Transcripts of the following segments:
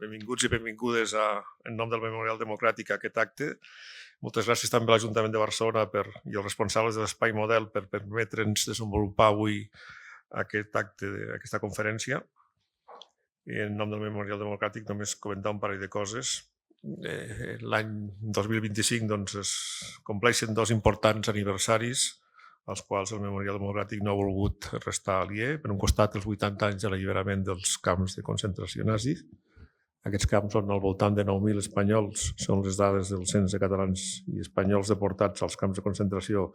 benvinguts i benvingudes en nom del Memorial Democràtic a aquest acte. Moltes gràcies també a l'Ajuntament de Barcelona i als responsables de l'Espai Model per permetre'ns desenvolupar avui aquest acte, aquesta conferència. I en nom del Memorial Democràtic només comentar un parell de coses. L'any 2025 es compleixen dos importants aniversaris als quals el Memorial Democràtic no ha volgut restar aliè. Per un costat, els 80 anys de l'alliberament dels camps de concentració nazis. Aquests camps són al voltant de 9.000 espanyols, són les dades del cens de catalans i espanyols deportats als camps de concentració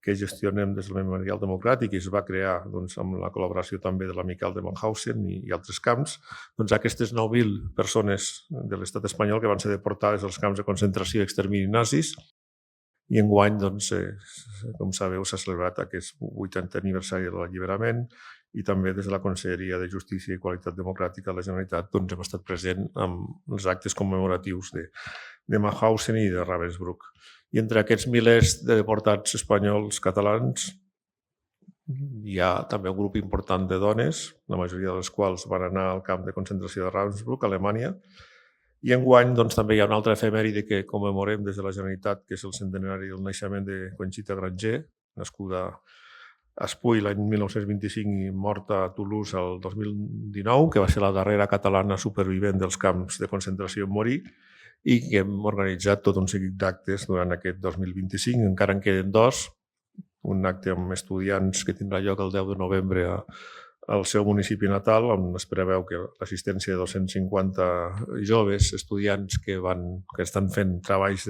que gestionem des del Memorial Democràtic i es va crear amb la col·laboració també de l'Amical de Mauthausen i altres camps. Aquestes 9.000 persones de l'estat espanyol que van ser deportades als camps de concentració i extermini nazis. I enguany, com sabeu, s'ha celebrat aquest 80è aniversari de l'alliberament i també des de la Conselleria de Justícia i Qualitat Democràtica de la Generalitat hem estat present amb els actes commemoratius de Mauthausen i de Ravensbrück. I entre aquests milers de deportats espanyols catalans hi ha també un grup important de dones, la majoria de les quals van anar al camp de concentració de Ravensbrück, a Alemanya. I enguany també hi ha una altra efemèride que commemorem des de la Generalitat, que és el centenari del naixement de Conxita Granger, nascuda a Espull l'any 1925 i morta a Toulouse el 2019, que va ser la darrera catalana supervivent dels camps de concentració en morir i que hem organitzat tot un seguit d'actes durant aquest 2025. Encara en queden dos, un acte amb estudiants que tindrà lloc el 10 de novembre al seu municipi natal, on es preveu que l'assistència de 250 joves estudiants que estan fent treballs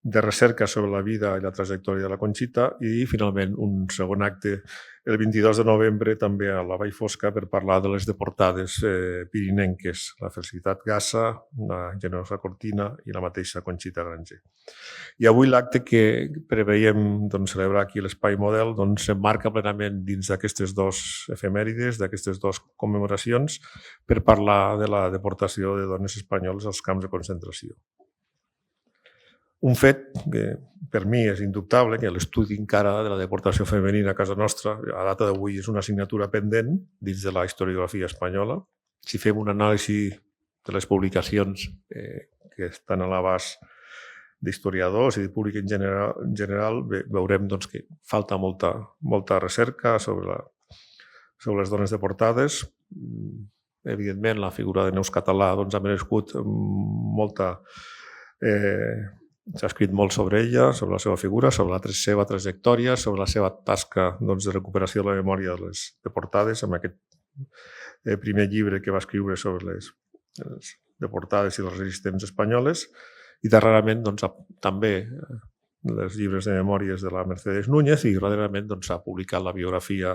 de recerca sobre la vida i la trajectòria de la Conxita, i finalment un segon acte el 22 de novembre també a la Vall Fosca per parlar de les deportades pirinenques, la Felicitat Gassa, la Generosa Cortina i la mateixa Conxita Granger. I avui l'acte que preveiem celebrar aquí a l'Espai Model s'emmarca plenament dins d'aquestes dues efemèrides, d'aquestes dues commemoracions, per parlar de la deportació de dones espanyoles als camps de concentració. Un fet que per mi és indubtable, que l'estudi encara de la deportació femenina a casa nostra, a data d'avui és una assignatura pendent dins de la historiografia espanyola. Si fem un anàlisi de les publicacions que estan a l'abast d'historiadors i de públic en general, veurem que falta molta recerca sobre les dones deportades. Evidentment, la figura de Neus Català ha merescut molta... S'ha escrit molt sobre ella, sobre la seva figura, sobre la seva trajectòria, sobre la seva tasca de recuperació de la memòria de les deportades, amb aquest primer llibre que va escriure sobre les deportades i les resistents espanyoles, i darrerament també els llibres de memòries de la Mercedes Núñez, i darrerament s'ha publicat la biografia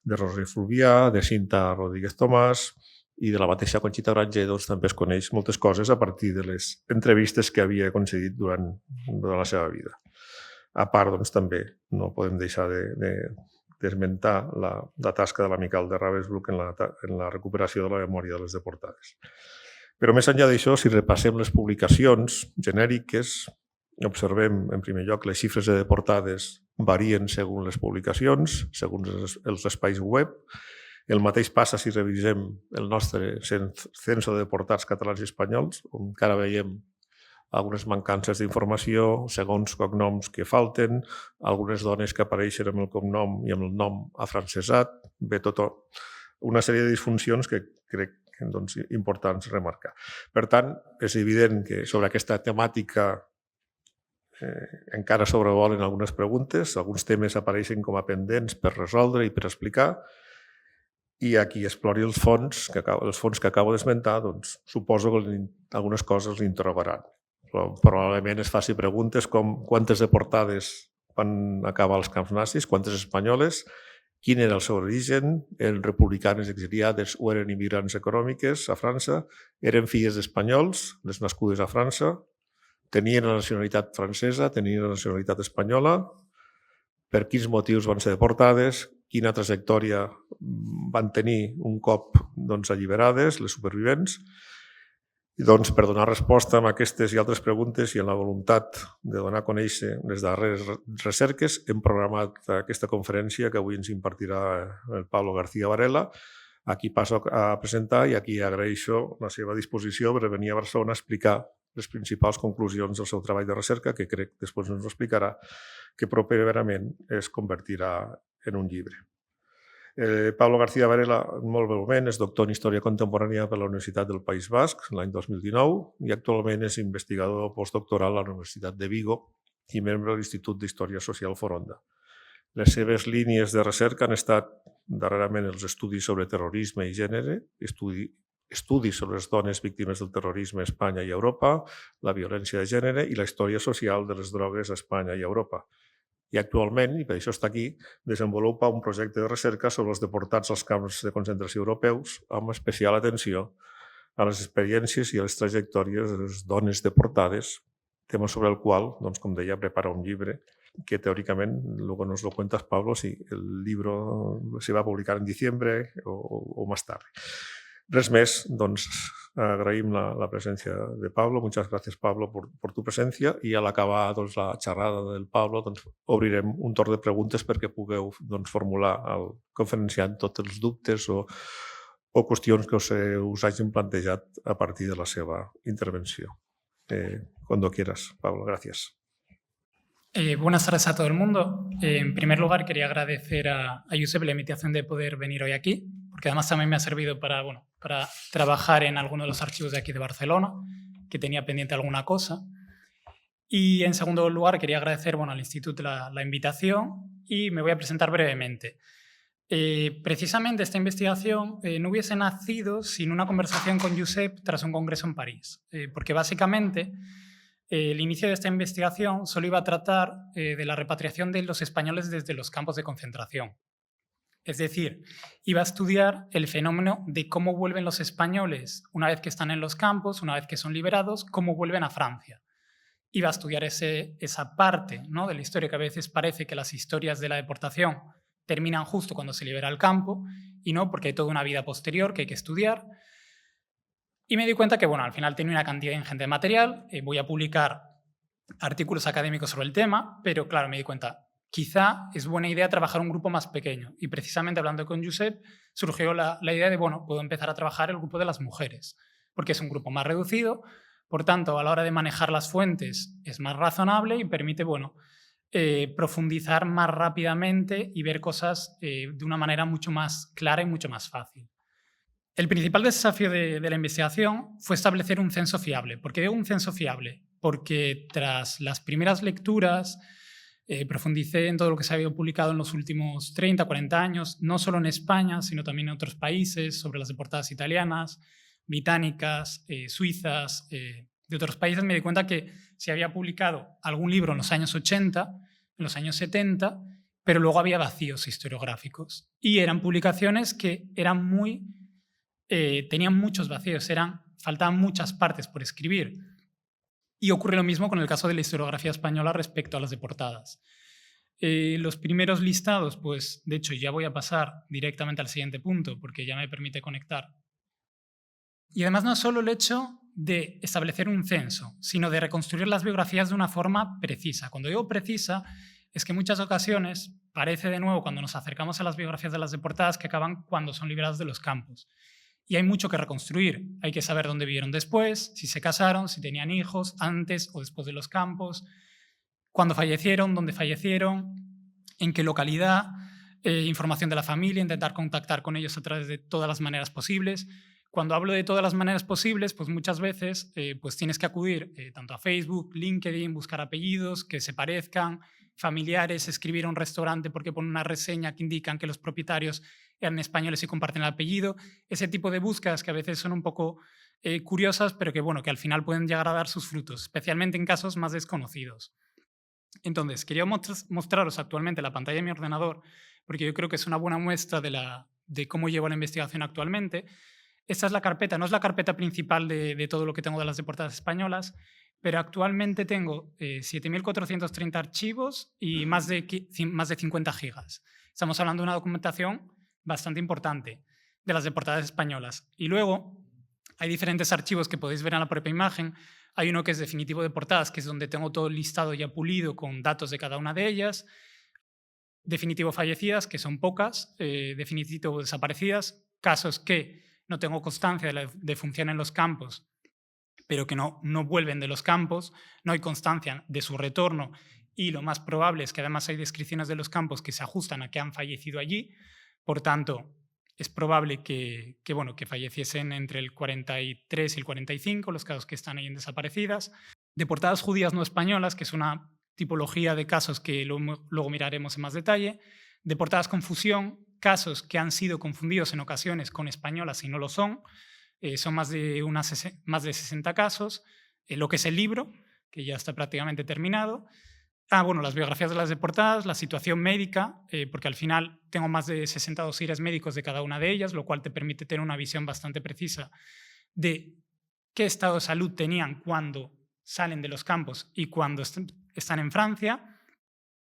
de Roser Fluvià, de Cinta Rodríguez Tomàs, i de la mateixa Conxita Granger també es coneix moltes coses a partir de les entrevistes que havia concedit durant la seva vida. A part, també no podem deixar d'esmentar la tasca de l'Amical de Ravensbrück en la recuperació de la memòria de les deportades. Però més enllà d'això, si repassem les publicacions genèriques, observem, en primer lloc, les xifres de deportades varien segons les publicacions, segons els espais web. El mateix passa si revisem el nostre censo de deportats catalans i espanyols, on encara veiem algunes mancances d'informació, segons cognoms que falten, algunes dones que apareixen amb el cognom i amb el nom afrancesat, tota una sèrie de disfuncions que crec importants remarcar. Per tant, és evident que sobre aquesta temàtica encara sobrevolen algunes preguntes, alguns temes apareixen com a pendents per resoldre i per explicar, i a qui explori els fons que acabo d'esmentar, suposo que algunes coses l'interrogaran. Probablement es faci preguntes com quantes deportades van acabar als camps nazis, quantes espanyoles, quin era el seu origen, eren republicanes exiliades o eren immigrants econòmiques a França, eren filles d'espanyols, les nascudes a França, tenien la nacionalitat francesa, tenien la nacionalitat espanyola, per quins motius van ser deportades, quina trajectòria van tenir un cop alliberades, les supervivents. I per donar resposta a aquestes i altres preguntes i amb la voluntat de donar a conèixer les darreres recerques, hem programat aquesta conferència que avui ens impartirà el Pablo García Varela, Aquí passo a presentar i aquí agraeixo la seva disposició per venir a Barcelona a explicar les principals conclusions del seu treball de recerca, que crec, després ens ho explicarà, que properament es convertirà en un llibre. Pablo García Varela, molt breument, és doctor en Història Contemporània per la Universitat del País Basc l'any 2019 i actualment és investigador postdoctoral a la Universitat de Vigo i membre de l'Institut d'Història Social Foronda. Les seves línies de recerca han estat darrerament els estudis sobre terrorisme i gènere, estudis sobre les dones víctimes del terrorisme a Espanya i a Europa, la violència de gènere i la història social de les drogues a Espanya i a Europa. I actualment, i per això està aquí, desenvolupa un projecte de recerca sobre els deportats als camps de concentració europeus, amb especial atenció a les experiències i a les trajectòries de les dones deportades, tema sobre el qual, doncs, com deia, prepara un llibre que teóricament, luego nos lo cuentas, Pablo, si el libro se va a publicar en diciembre o más tarde. Res més, doncs agraïm la presència de Pablo. Muchas gracias, Pablo, por tu presència, i a l'acabar doncs, la xerrada del Pablo doncs, obrirem un torn de preguntes perquè pugueu doncs, formular al conferenciant tots els dubtes o qüestions que us hagin plantejat a partir de la seva intervenció. Cuando quieras, Pablo. Gracias. Buenas tardes a todo el mundo. En primer lugar, quería agradecer a Josep la invitación de poder venir hoy aquí, porque además también me ha servido para trabajar en alguno de los archivos de aquí de Barcelona, que tenía pendiente alguna cosa. Y en segundo lugar, quería agradecer al Instituto la invitación y me voy a presentar brevemente. Precisamente esta investigación no hubiese nacido sin una conversación con Josep tras un congreso en París, porque básicamente el inicio de esta investigación solo iba a tratar de la repatriación de los españoles desde los campos de concentración. Es decir, iba a estudiar el fenómeno de cómo vuelven los españoles una vez que están en los campos, una vez que son liberados, cómo vuelven a Francia. Iba a estudiar esa parte, ¿no?, de la historia, que a veces parece que las historias de la deportación terminan justo cuando se libera el campo, y no, porque hay toda una vida posterior que hay que estudiar. Y me di cuenta que, al final tenía una cantidad ingente de material, voy a publicar artículos académicos sobre el tema, pero claro, me di cuenta, quizá es buena idea trabajar un grupo más pequeño. Y precisamente hablando con Josep, surgió la idea de, puedo empezar a trabajar el grupo de las mujeres, porque es un grupo más reducido, por tanto, a la hora de manejar las fuentes es más razonable y permite, profundizar más rápidamente y ver cosas de una manera mucho más clara y mucho más fácil. El principal desafío de la investigación fue establecer un censo fiable. ¿Por qué digo un censo fiable? Porque tras las primeras lecturas profundicé en todo lo que se había publicado en los últimos 30, 40 años, no solo en España, sino también en otros países, sobre las deportadas italianas, británicas, suizas, de otros países. Me di cuenta que se había publicado algún libro en los años 80, en los años 70, pero luego había vacíos historiográficos. Y eran publicaciones que eran tenían muchos vacíos, faltaban muchas partes por escribir. Y ocurre lo mismo con el caso de la historiografía española respecto a las deportadas. Los primeros listados, de hecho ya voy a pasar directamente al siguiente punto porque ya me permite conectar. Y además no solo el hecho de establecer un censo, sino de reconstruir las biografías de una forma precisa. Cuando digo precisa, es que en muchas ocasiones parece de nuevo cuando nos acercamos a las biografías de las deportadas que acaban cuando son liberados de los campos. Y hay mucho que reconstruir. Hay que saber dónde vivieron después, si se casaron, si tenían hijos, antes o después de los campos, cuándo fallecieron, dónde fallecieron, en qué localidad, información de la familia, intentar contactar con ellos a través de todas las maneras posibles. Cuando hablo de todas las maneras posibles, muchas veces tienes que acudir tanto a Facebook, LinkedIn, buscar apellidos que se parezcan, familiares, escribir a un restaurante porque ponen una reseña que indican que los propietarios eran españoles y comparten el apellido. Ese tipo de búsquedas que a veces son un poco curiosas, pero que al final pueden llegar a dar sus frutos, especialmente en casos más desconocidos. Entonces, quería mostraros actualmente la pantalla de mi ordenador, porque yo creo que es una buena muestra de cómo llevo la investigación actualmente. Esta es la carpeta, no es la carpeta principal de todo lo que tengo de las deportadas españolas, pero actualmente tengo 7.430 archivos y más de 50 gigas. Estamos hablando de una documentación bastante importante de las deportadas españolas. Y luego hay diferentes archivos que podéis ver en la propia imagen. Hay uno que es definitivo de portadas, que es donde tengo todo el listado ya pulido con datos de cada una de ellas. Definitivo fallecidas, que son pocas. Definitivo desaparecidas, casos que no tengo constancia de la defunción en los campos, pero que no vuelven de los campos, no hay constancia de su retorno y lo más probable es que además hay descripciones de los campos que se ajustan a que han fallecido allí. Por tanto, es probable que falleciesen entre el 43 y el 45, los casos que están ahí en desaparecidas. Deportadas judías no españolas, que es una tipología de casos que luego miraremos en más detalle. Deportadas con fusión, casos que han sido confundidos en ocasiones con españolas y no lo son. Son más de 60 casos. Lo que es el libro, que ya está prácticamente terminado. Las biografías de las deportadas, la situación médica, porque al final tengo más de 60 dosieres médicos de cada una de ellas, lo cual te permite tener una visión bastante precisa de qué estado de salud tenían cuando salen de los campos y cuando están en Francia.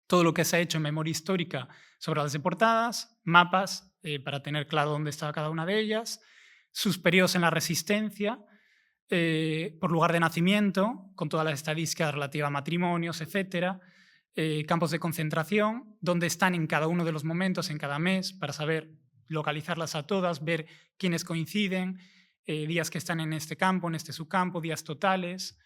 Todo lo que se ha hecho en memoria histórica sobre las deportadas, mapas para tener claro dónde estaba cada una de ellas, sus periodos en la resistencia, por lugar de nacimiento, con todas las estadísticas relativas a matrimonios, etcétera, campos de concentración, dónde están en cada uno de los momentos, en cada mes, para saber localizarlas a todas, ver quiénes coinciden, días que están en este campo, en este subcampo, días totales,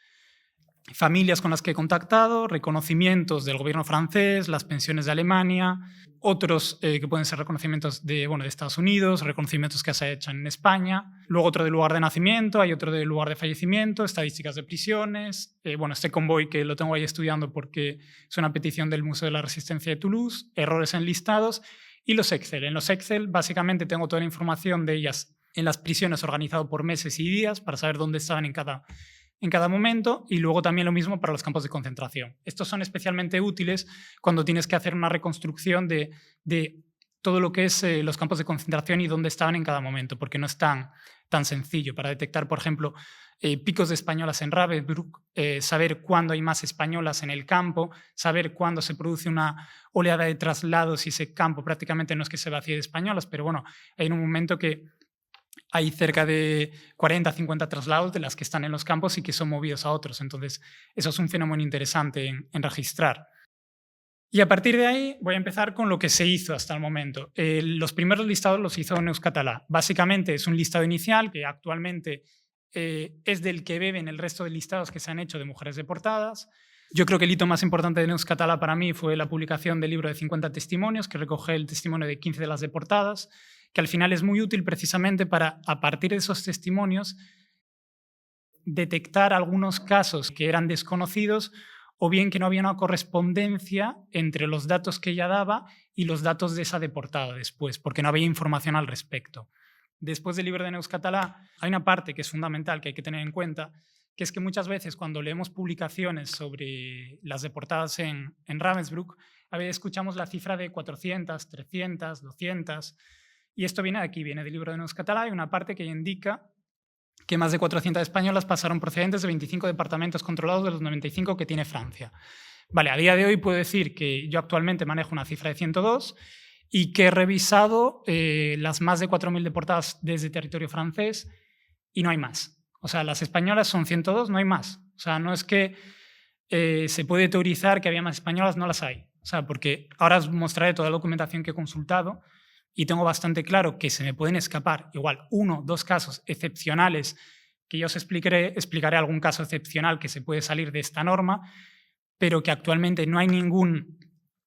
familias con las que he contactado, reconocimientos del gobierno francés, las pensiones de Alemania, otros que pueden ser reconocimientos de Estados Unidos, reconocimientos que se han hecho en España, luego otro del lugar de nacimiento, hay otro del lugar de fallecimiento, estadísticas de prisiones, este convoy que lo tengo ahí estudiando porque es una petición del Museo de la Resistencia de Toulouse, errores en listados y los Excel. En los Excel básicamente tengo toda la información de ellas en las prisiones organizado por meses y días para saber dónde estaban en cada momento, y luego también lo mismo para los campos de concentración. Estos son especialmente útiles cuando tienes que hacer una reconstrucción de todo lo que es los campos de concentración y dónde estaban en cada momento, porque no es tan sencillo. Para detectar, por ejemplo, picos de españolas en Ravensbrück, saber cuándo hay más españolas en el campo, saber cuándo se produce una oleada de traslados y ese campo prácticamente no es que se vacíe de españolas, pero hay un momento que hay cerca de 40, 50 traslados de las que están en los campos y que son movidos a otros. Entonces, eso es un fenómeno interesante en registrar. Y a partir de ahí voy a empezar con lo que se hizo hasta el momento. Los primeros listados los hizo Neuscatalá. Básicamente es un listado inicial que actualmente es del que beben el resto de listados que se han hecho de mujeres deportadas. Yo creo que el hito más importante de Neuscatalá para mí fue la publicación del libro de 50 testimonios, que recoge el testimonio de 15 de las deportadas, que al final es muy útil precisamente para, a partir de esos testimonios, detectar algunos casos que eran desconocidos o bien que no había una correspondencia entre los datos que ella daba y los datos de esa deportada después, porque no había información al respecto. Después del libro de Neuscatalá hay una parte que es fundamental que hay que tener en cuenta, que es que muchas veces cuando leemos publicaciones sobre las deportadas en Ravensbrück, a veces escuchamos la cifra de 400, 300, 200... Y esto viene de aquí, viene del libro de Neuscatalá. Hay una parte que indica que más de 400 españolas pasaron procedentes de 25 departamentos controlados de los 95 que tiene Francia. Vale, a día de hoy puedo decir que yo actualmente manejo una cifra de 102 y que he revisado las más de 4.000 deportadas desde territorio francés y no hay más. O sea, las españolas son 102, no hay más. O sea, no es que se puede teorizar que había más españolas, no las hay. O sea, porque ahora os mostraré toda la documentación que he consultado y tengo bastante claro que se me pueden escapar igual 1 o 2 casos excepcionales que yo os explicaré algún caso excepcional que se puede salir de esta norma, pero que actualmente no hay ningún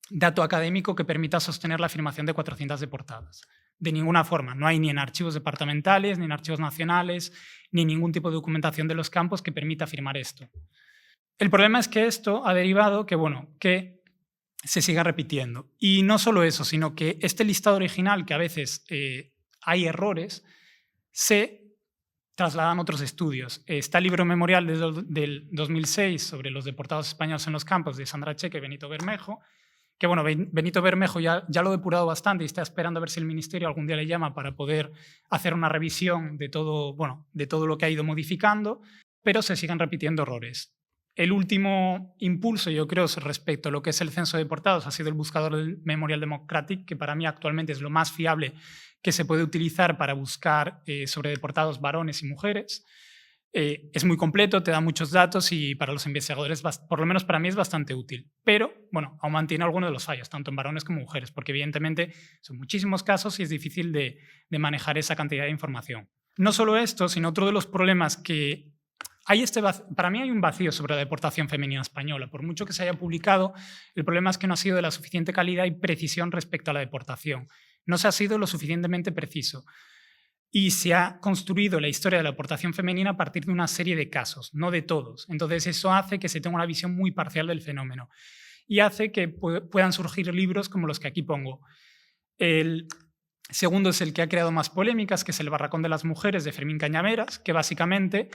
dato académico que permita sostener la afirmación de 400 deportadas. De ninguna forma. No hay ni en archivos departamentales, ni en archivos nacionales, ni ningún tipo de documentación de los campos que permita afirmar esto. El problema es que esto ha derivado que se siga repitiendo. Y no solo eso, sino que este listado original, que a veces hay errores, se trasladan a otros estudios. Está el libro memorial del 2006 sobre los deportados españoles en los campos de Sandra Checa y Benito Bermejo, que Benito Bermejo ya lo he depurado bastante y está esperando a ver si el Ministerio algún día le llama para poder hacer una revisión de todo lo que ha ido modificando, pero se siguen repitiendo errores. El último impulso, yo creo, respecto a lo que es el censo de deportados ha sido el buscador del Memorial Democratic, que para mí actualmente es lo más fiable que se puede utilizar para buscar sobre deportados varones y mujeres. Es muy completo, te da muchos datos y para los investigadores, por lo menos para mí, es bastante útil. Pero, bueno, aún mantiene algunos de los fallos, tanto en varones como mujeres, porque evidentemente son muchísimos casos y es difícil de manejar esa cantidad de información. No solo esto, sino otro de los problemas que hay para mí hay un vacío sobre la deportación femenina española. Por mucho que se haya publicado, el problema es que no ha sido de la suficiente calidad y precisión respecto a la deportación. No se ha sido lo suficientemente preciso. Y se ha construido la historia de la deportación femenina a partir de una serie de casos, no de todos. Entonces eso hace que se tenga una visión muy parcial del fenómeno y hace que puedan surgir libros como los que aquí pongo. El segundo es el que ha creado más polémicas, que es El barracón de las mujeres, de Fermín Cañaveras, que básicamente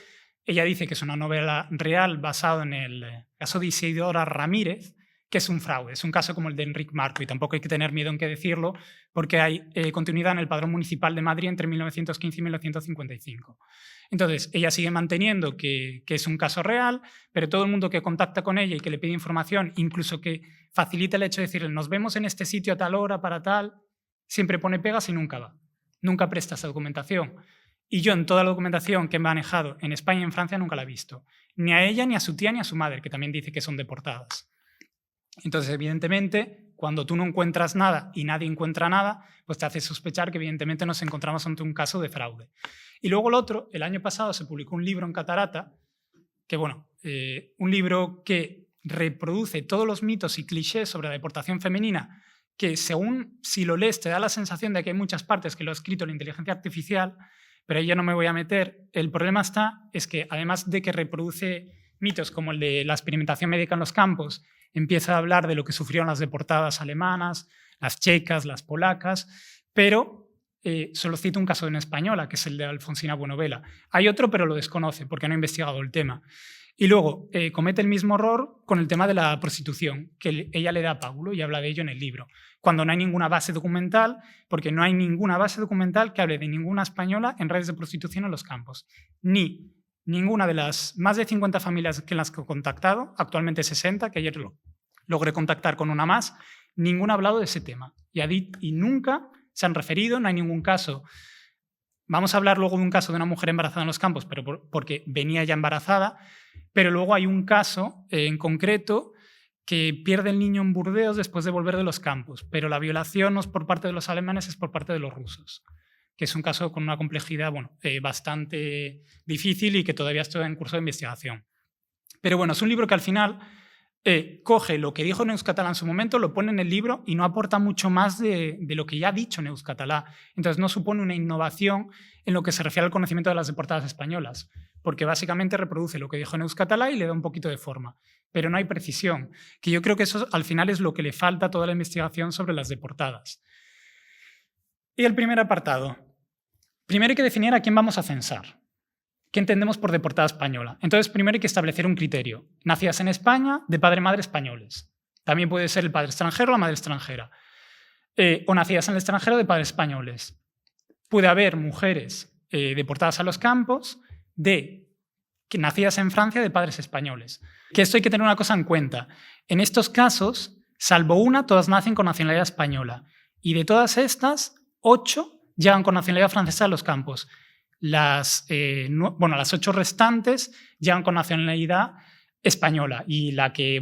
ella dice que es una novela real basada en el caso de Isidora Ramírez, que es un fraude, es un caso como el de Enric Marco, y tampoco hay que tener miedo en qué decirlo, porque hay continuidad en el Padrón Municipal de Madrid entre 1915 y 1955. Entonces, ella sigue manteniendo que es un caso real, pero todo el mundo que contacta con ella y que le pide información, incluso que facilita el hecho de decirle nos vemos en este sitio a tal hora para tal, siempre pone pegas y nunca va. Nunca presta esa documentación. Y yo en toda la documentación que he manejado en España y en Francia nunca la he visto. Ni a ella, ni a su tía, ni a su madre, que también dice que son deportadas. Entonces, evidentemente, cuando tú no encuentras nada y nadie encuentra nada, pues te hace sospechar que evidentemente nos encontramos ante un caso de fraude. Y luego el otro, el año pasado se publicó un libro en Catarata, que bueno, un libro que reproduce todos los mitos y clichés sobre la deportación femenina, que según si lo lees te da la sensación de que hay muchas partes que lo ha escrito la inteligencia artificial, pero ahí ya no me voy a meter. El problema es que además de que reproduce mitos como el de la experimentación médica en los campos, empieza a hablar de lo que sufrieron las deportadas alemanas, las checas, las polacas, pero solo cito un caso de una española, que es el de Alfonsina Buenovela. Hay otro, pero lo desconoce porque no ha investigado el tema. Y luego comete el mismo error con el tema de la prostitución, que ella le da pábulo y habla de ello en el libro, cuando no hay ninguna base documental, porque no hay ninguna base documental que hable de ninguna española en redes de prostitución en los campos, ni ninguna de las más de 50 familias que las que he contactado, actualmente 60, que ayer logré contactar con una más, ninguna ha hablado de ese tema. Y nunca se han referido, no hay ningún caso. Vamos a hablar luego de un caso de una mujer embarazada en los campos, pero porque venía ya embarazada, pero luego hay un caso en concreto que pierde el niño en Burdeos después de volver de los campos, pero la violación no es por parte de los alemanes, es por parte de los rusos, que es un caso con una complejidad bastante difícil y que todavía estoy en curso de investigación. Pero bueno, es un libro que al final coge lo que dijo Neus-Catalá en su momento, lo pone en el libro y no aporta mucho más de lo que ya ha dicho Neus-Catalá. Entonces no supone una innovación en lo que se refiere al conocimiento de las deportadas españolas, porque básicamente reproduce lo que dijo Neus-Catalá y le da un poquito de forma, pero no hay precisión, que yo creo que eso al final es lo que le falta a toda la investigación sobre las deportadas. Y el primer apartado. Primero hay que definir a quién vamos a censar. ¿Qué entendemos por deportada española? Entonces, primero hay que establecer un criterio. Nacidas en España, de padre y madre españoles. También puede ser el padre extranjero o la madre extranjera. O nacidas en el extranjero, de padres españoles. Puede haber mujeres deportadas a los campos nacidas en Francia, de padres españoles. Que esto hay que tener una cosa en cuenta. En estos casos, salvo una, todas nacen con nacionalidad española. Y de todas estas, 8 llegan con nacionalidad francesa a los campos. Las 8 restantes llegan con nacionalidad española y la que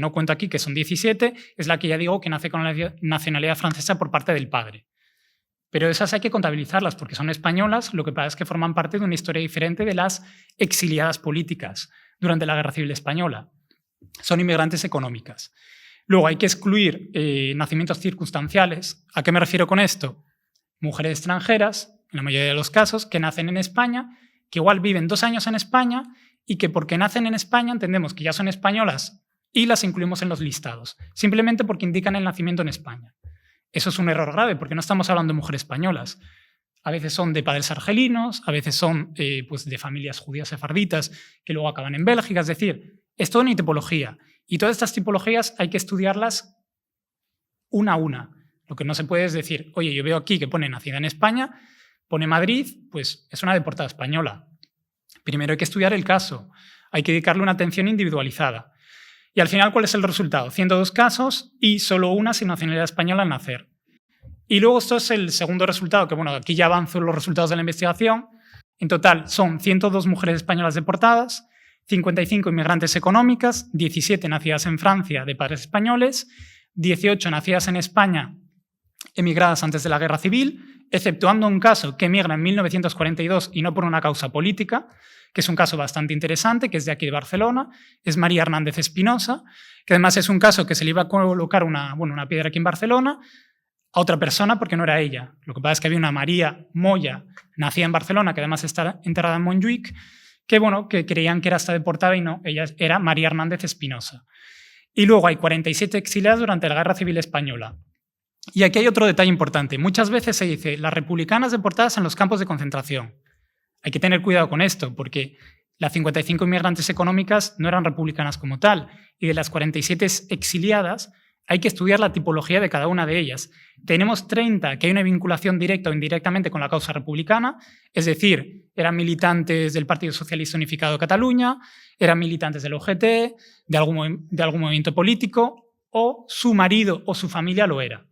no cuento aquí, que son 17, es la que ya digo que nace con la nacionalidad francesa por parte del padre. Pero esas hay que contabilizarlas porque son españolas, lo que pasa es que forman parte de una historia diferente de las exiliadas políticas durante la Guerra Civil Española. Son inmigrantes económicas. Luego hay que excluir nacimientos circunstanciales. ¿A qué me refiero con esto? Mujeres extranjeras, en la mayoría de los casos, que nacen en España, que igual viven 2 años en España y que porque nacen en España entendemos que ya son españolas y las incluimos en los listados, simplemente porque indican el nacimiento en España. Eso es un error grave porque no estamos hablando de mujeres españolas. A veces son de padres argelinos, a veces son de familias judías sefarditas que luego acaban en Bélgica. Es decir, es toda una tipología y todas estas tipologías hay que estudiarlas una a una. Lo que no se puede es decir, oye, yo veo aquí que pone nacida en España, pone Madrid, pues es una deportada española. Primero hay que estudiar el caso, hay que dedicarle una atención individualizada. Y al final, ¿cuál es el resultado? 102 casos y solo una sin nacionalidad española al nacer. Y luego esto es el segundo resultado, que aquí ya avanzo en los resultados de la investigación. En total son 102 mujeres españolas deportadas, 55 inmigrantes económicas, 17 nacidas en Francia de padres españoles, 18 nacidas en España emigradas antes de la Guerra Civil, exceptuando un caso que emigra en 1942 y no por una causa política, que es un caso bastante interesante, que es de aquí de Barcelona, es María Hernández Espinosa, que además es un caso que se le iba a colocar una piedra aquí en Barcelona a otra persona porque no era ella. Lo que pasa es que había una María Moya, nacida en Barcelona, que además está enterrada en Montjuïc, que creían que era hasta deportada y no, ella era María Hernández Espinosa. Y luego hay 47 exiliadas durante la Guerra Civil Española. Y aquí hay otro detalle importante. Muchas veces se dice las republicanas deportadas en los campos de concentración. Hay que tener cuidado con esto, porque las 55 inmigrantes económicas no eran republicanas como tal, y de las 47 exiliadas hay que estudiar la tipología de cada una de ellas. Tenemos 30 que hay una vinculación directa o indirectamente con la causa republicana, es decir, eran militantes del Partido Socialista Unificado de Cataluña, eran militantes del OGT, de algún movimiento político, o su marido o su familia lo era.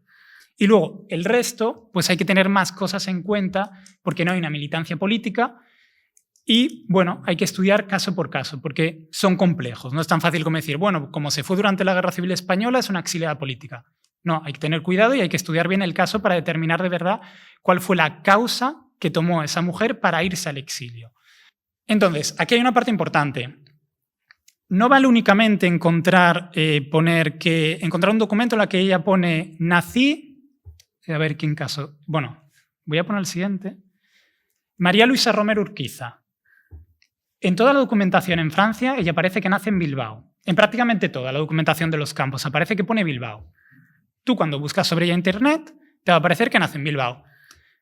Y luego, el resto, pues hay que tener más cosas en cuenta porque no hay una militancia política y, bueno, hay que estudiar caso por caso porque son complejos. No es tan fácil como decir, bueno, como se fue durante la Guerra Civil Española es una exiliada política. No, hay que tener cuidado y hay que estudiar bien el caso para determinar de verdad cuál fue la causa que tomó esa mujer para irse al exilio. Entonces, aquí hay una parte importante. No vale únicamente encontrar un documento en el que ella pone nací. A ver quién caso. Bueno, voy a poner el siguiente. María Luisa Romero Urquiza. En toda la documentación en Francia, ella parece que nace en Bilbao. En prácticamente toda la documentación de los campos aparece que pone Bilbao. Tú cuando buscas sobre ella en internet, te va a aparecer que nace en Bilbao.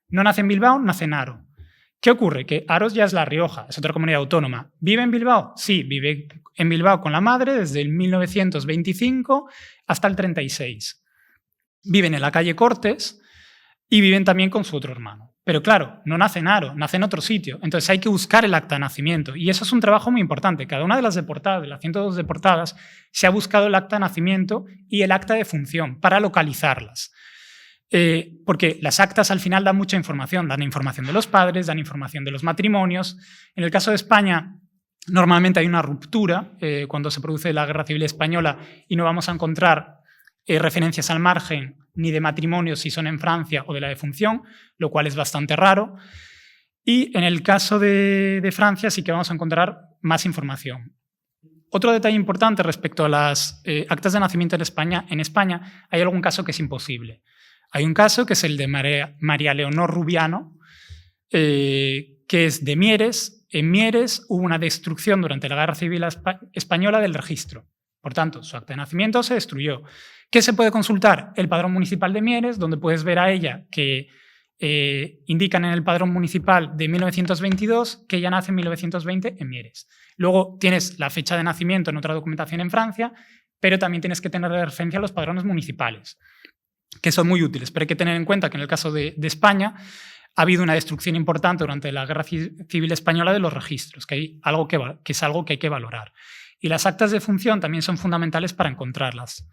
No nace en Bilbao, nace en Haro. ¿Qué ocurre? Que Aros ya es La Rioja, es otra comunidad autónoma. ¿Vive en Bilbao? Sí, vive en Bilbao con la madre desde el 1925 hasta el 36. Viven en la calle Cortes y viven también con su otro hermano. Pero claro, no nace en Haro, nace en otro sitio. Entonces hay que buscar el acta de nacimiento. Y eso es un trabajo muy importante. Cada una de las deportadas, de las 102 deportadas, se ha buscado el acta de nacimiento y el acta de función para localizarlas. Porque las actas al final dan mucha información. Dan información de los padres, dan información de los matrimonios. En el caso de España, normalmente hay una ruptura cuando se produce la Guerra Civil Española y no vamos a encontrar referencias al margen ni de matrimonio si son en Francia o de la defunción, lo cual es bastante raro. Y en el caso de Francia sí que vamos a encontrar más información. Otro detalle importante respecto a las actas de nacimiento en España, hay algún caso que es imposible. Hay un caso que es el de María Leonor Rubiano, que es de Mieres. En Mieres hubo una destrucción durante la Guerra Civil Española del registro. Por tanto, su acta de nacimiento se destruyó. ¿Qué se puede consultar? El padrón municipal de Mieres, donde puedes ver a ella que indican en el padrón municipal de 1922 que ella nace en 1920 en Mieres. Luego tienes la fecha de nacimiento en otra documentación en Francia, pero también tienes que tener de referencia a los padrones municipales, que son muy útiles. Pero hay que tener en cuenta que en el caso de España ha habido una destrucción importante durante la Guerra Civil Española de los registros, que es algo que hay que valorar. Y las actas de función también son fundamentales para encontrarlas.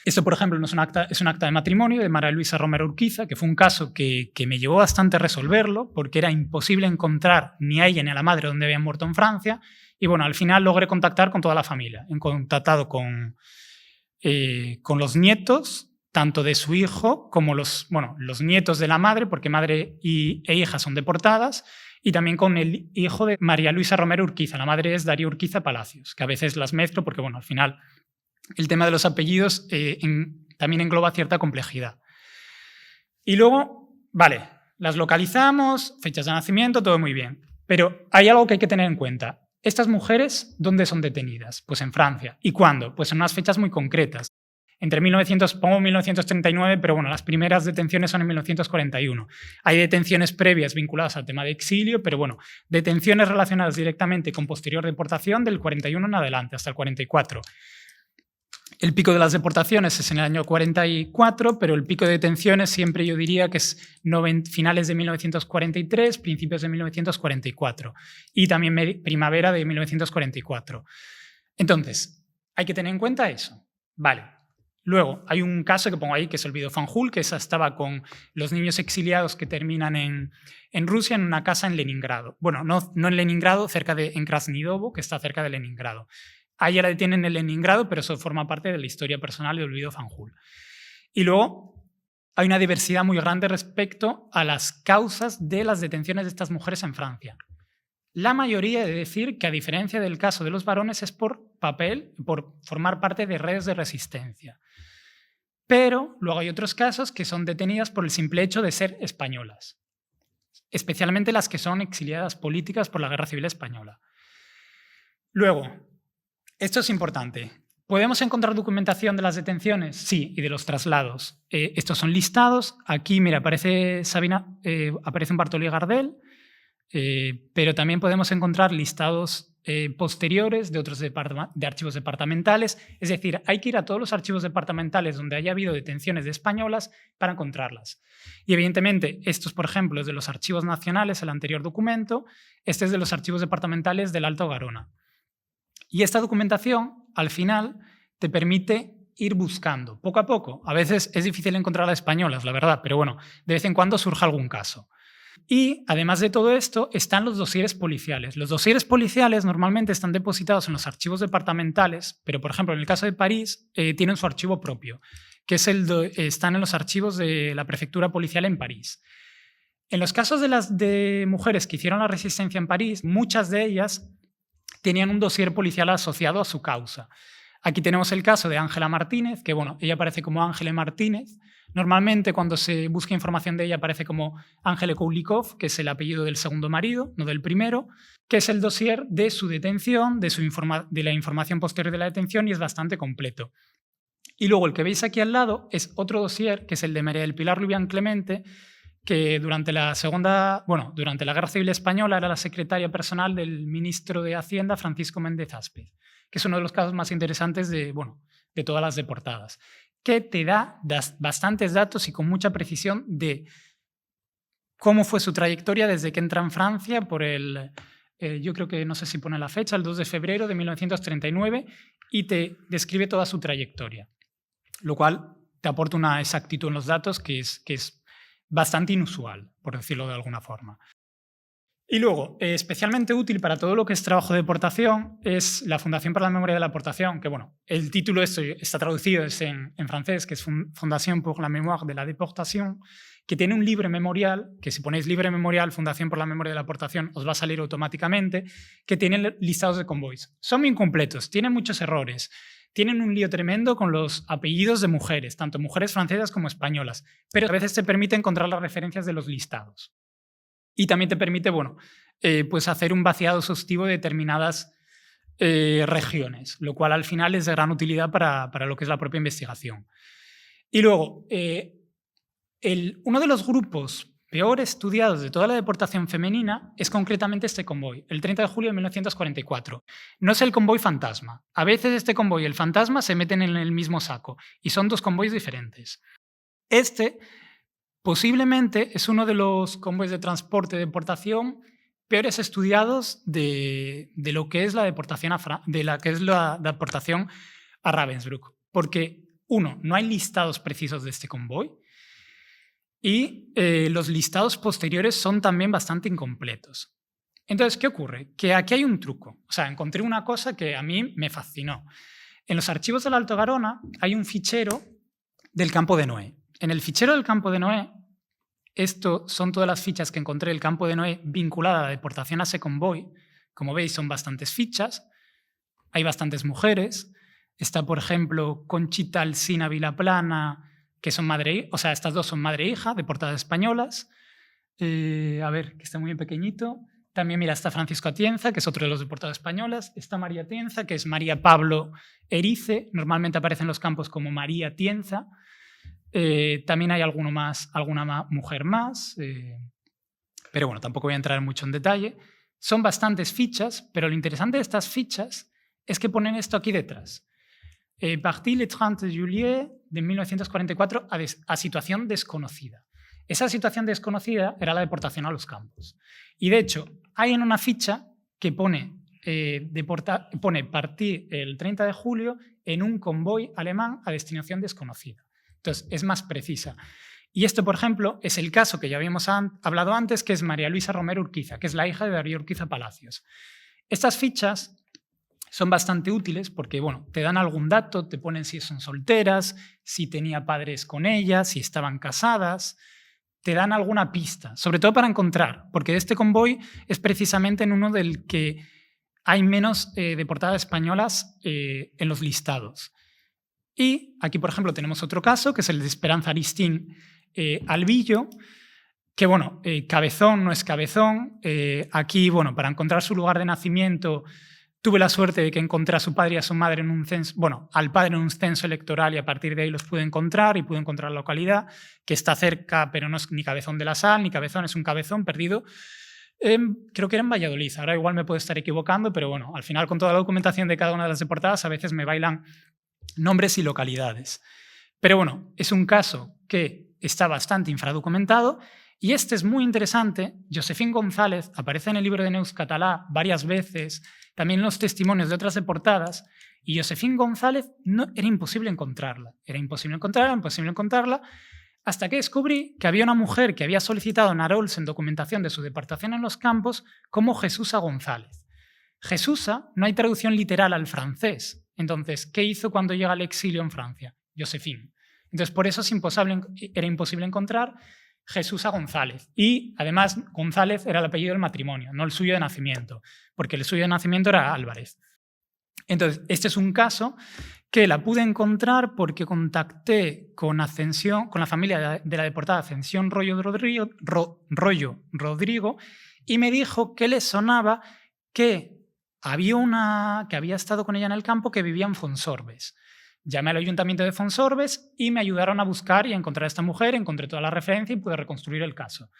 Esto, por ejemplo, no es un acta de matrimonio de María Luisa Romero Urquiza, que fue un caso que me llevó bastante a resolverlo, porque era imposible encontrar ni a ella ni a la madre donde habían muerto en Francia. Y bueno, al final logré contactar con toda la familia. He contactado con los nietos, tanto de su hijo como los nietos de la madre, porque madre e hija son deportadas, y también con el hijo de María Luisa Romero Urquiza. La madre es Darío Urquiza Palacios, que a veces las mezclo porque, bueno, al final el tema de los apellidos también engloba cierta complejidad. Y luego, vale, las localizamos, fechas de nacimiento, todo muy bien. Pero hay algo que hay que tener en cuenta. Estas mujeres, ¿dónde son detenidas? Pues en Francia. ¿Y cuándo? Pues en unas fechas muy concretas. Entre 1939, pero bueno, las primeras detenciones son en 1941. Hay detenciones previas vinculadas al tema de exilio, pero bueno, detenciones relacionadas directamente con posterior deportación del 41 en adelante, hasta el 44. El pico de las deportaciones es en el año 44, pero el pico de detenciones siempre yo diría que es finales de 1943, principios de 1944 y también primavera de 1944. Entonces, hay que tener en cuenta eso. Vale. Luego, hay un caso que pongo ahí, que es el video Fanjul, que esa estaba con los niños exiliados que terminan en Rusia en una casa en Leningrado. Bueno, no en Leningrado, en Krasnidovo, que está cerca de Leningrado. A ella la detienen en Leningrado, pero eso forma parte de la historia personal del video Fanjul. Y luego hay una diversidad muy grande respecto a las causas de las detenciones de estas mujeres en Francia. La mayoría de decir que, a diferencia del caso de los varones, es por formar parte de redes de resistencia. Pero luego hay otros casos que son detenidas por el simple hecho de ser españolas, especialmente las que son exiliadas políticas por la Guerra Civil Española. Luego, esto es importante. ¿Podemos encontrar documentación de las detenciones? Sí, y de los traslados. Estos son listados. Aquí, mira, aparece un Bartolí Gardel, pero también podemos encontrar listados posteriores de archivos departamentales. Es decir, hay que ir a todos los archivos departamentales donde haya habido detenciones de españolas para encontrarlas. Y evidentemente, estos, por ejemplo, es de los archivos nacionales, el anterior documento. Este es de los archivos departamentales del Alto Garona. Y esta documentación, al final, te permite ir buscando, poco a poco. A veces es difícil encontrar a españolas, la verdad, pero bueno, de vez en cuando surge algún caso. Y, además de todo esto, están los dosieres policiales. Los dosieres policiales normalmente están depositados en los archivos departamentales, pero, por ejemplo, en el caso de París, tienen su archivo propio, que están en los archivos de la prefectura policial en París. En los casos de mujeres que hicieron la resistencia en París, muchas de ellas tenían un dossier policial asociado a su causa. Aquí tenemos el caso de Ángela Martínez, que bueno, ella aparece como Ángela Martínez. Normalmente cuando se busca información de ella aparece como Ángel Koulikov, que es el apellido del segundo marido, no del primero, que es el dossier de su detención, de la información posterior de la detención, y es bastante completo. Y luego el que veis aquí al lado es otro dossier, que es el de María del Pilar Lubián Clemente, que durante la Guerra Civil Española era la secretaria personal del ministro de Hacienda, Francisco Méndez Áspez, que es uno de los casos más interesantes de todas las deportadas, que te da bastantes datos y con mucha precisión de cómo fue su trayectoria desde que entra en Francia yo creo que no sé si pone la fecha, el 2 de febrero de 1939, y te describe toda su trayectoria, lo cual te aporta una exactitud en los datos que es bastante inusual, por decirlo de alguna forma. Y luego, especialmente útil para todo lo que es trabajo de deportación, es la Fundación para la Memoria de la Deportación, que bueno, el título está traducido en francés, que es Fondation pour la Mémoire de la Déportation, que tiene un libre memorial, que si ponéis libre memorial Fundación por la Memoria de la Deportación os va a salir automáticamente, que tiene listados de convoys. Son muy incompletos, tienen muchos errores, tienen un lío tremendo con los apellidos de mujeres, tanto mujeres francesas como españolas, pero a veces te permite encontrar las referencias de los listados. Y también te permite pues hacer un vaciado exhaustivo de determinadas regiones, lo cual al final es de gran utilidad para lo que es la propia investigación. Y luego, uno de los grupos peor estudiados de toda la deportación femenina es concretamente este convoy, el 30 de julio de 1944. No es el convoy fantasma. A veces este convoy y el fantasma se meten en el mismo saco y son dos convoys diferentes. Este posiblemente es uno de los convoys de transporte de deportación peores estudiados de lo que es la deportación a Ravensbrück, porque uno, no hay listados precisos de este convoy, y los listados posteriores son también bastante incompletos. Entonces, ¿qué ocurre? Que aquí hay un truco. O sea, encontré una cosa que a mí me fascinó. En los archivos del Alto Garona hay un fichero del Campo de Noé. En el fichero del Campo de Noé, esto son todas las fichas que encontré del Campo de Noé vinculada a la deportación a ese convoy. Como veis, son bastantes fichas. Hay bastantes mujeres. Está, por ejemplo, Conchita Alsina Vilaplana, que son estas dos son madre e hija, deportadas españolas. A ver, que está muy pequeñito. También, mira, está Francisco Atienza, que es otro de los deportados españolas. Está María Atienza, que es María Pablo Erice. Normalmente aparece en los campos como María Atienza. También hay alguna mujer más. Pero bueno, tampoco voy a entrar mucho en detalle. Son bastantes fichas, pero lo interesante de estas fichas es que ponen esto aquí detrás. Parti le 30 juillet de 1944 a situación desconocida. Esa situación desconocida era la deportación a los campos. Y de hecho, hay en una ficha que pone pone partir el 30 de julio en un convoy alemán a destinación desconocida. Entonces, es más precisa. Y esto, por ejemplo, es el caso que ya habíamos hablado antes, que es María Luisa Romero Urquiza, que es la hija de Darío Urquiza Palacios. Estas fichas son bastante útiles porque, bueno, te dan algún dato, te ponen si son solteras, si tenía padres con ellas, si estaban casadas, te dan alguna pista, sobre todo para encontrar, porque este convoy es precisamente en uno del que hay menos deportadas españolas en los listados. Y aquí, por ejemplo, tenemos otro caso, que es el de Esperanza Aristín Albillo, que, bueno, cabezón no es cabezón. Aquí, bueno, para encontrar su lugar de nacimiento, tuve la suerte de que encontré a su padre y a su madre en un censo, bueno, al padre en un censo electoral, y a partir de ahí los pude encontrar y pude encontrar la localidad, que está cerca, pero no es ni Cabezón de la Sal, ni Cabezón, es un cabezón perdido. Creo que era en Valladolid, ahora igual me puedo estar equivocando, pero bueno, al final con toda la documentación de cada una de las deportadas a veces me bailan nombres y localidades. Pero bueno, es un caso que está bastante infradocumentado y este es muy interesante. Josefín González aparece en el libro de Neus Catalá varias veces, también en los testimonios de otras deportadas, y Josefín González era imposible encontrarla. Era imposible encontrarla, hasta que descubrí que había una mujer que había solicitado en Arols en documentación de su deportación en los campos como Jesusa González. Jesusa no hay traducción literal al francés. Entonces, ¿qué hizo cuando llega al exilio en Francia? Josefín. Entonces, por eso era imposible encontrar Jesusa González. Y, además, González era el apellido del matrimonio, no el suyo de nacimiento, porque el suyo de nacimiento era Álvarez. Entonces, este es un caso que la pude encontrar porque contacté con la familia de la deportada Ascensión Rollo Rodrigo, y me dijo que le sonaba que había una que había estado con ella en el campo que vivía en Fonsorbes. Llamé al ayuntamiento de Fonsorbes y me ayudaron a buscar y a encontrar a esta mujer, encontré toda la referencia y pude reconstruir el caso.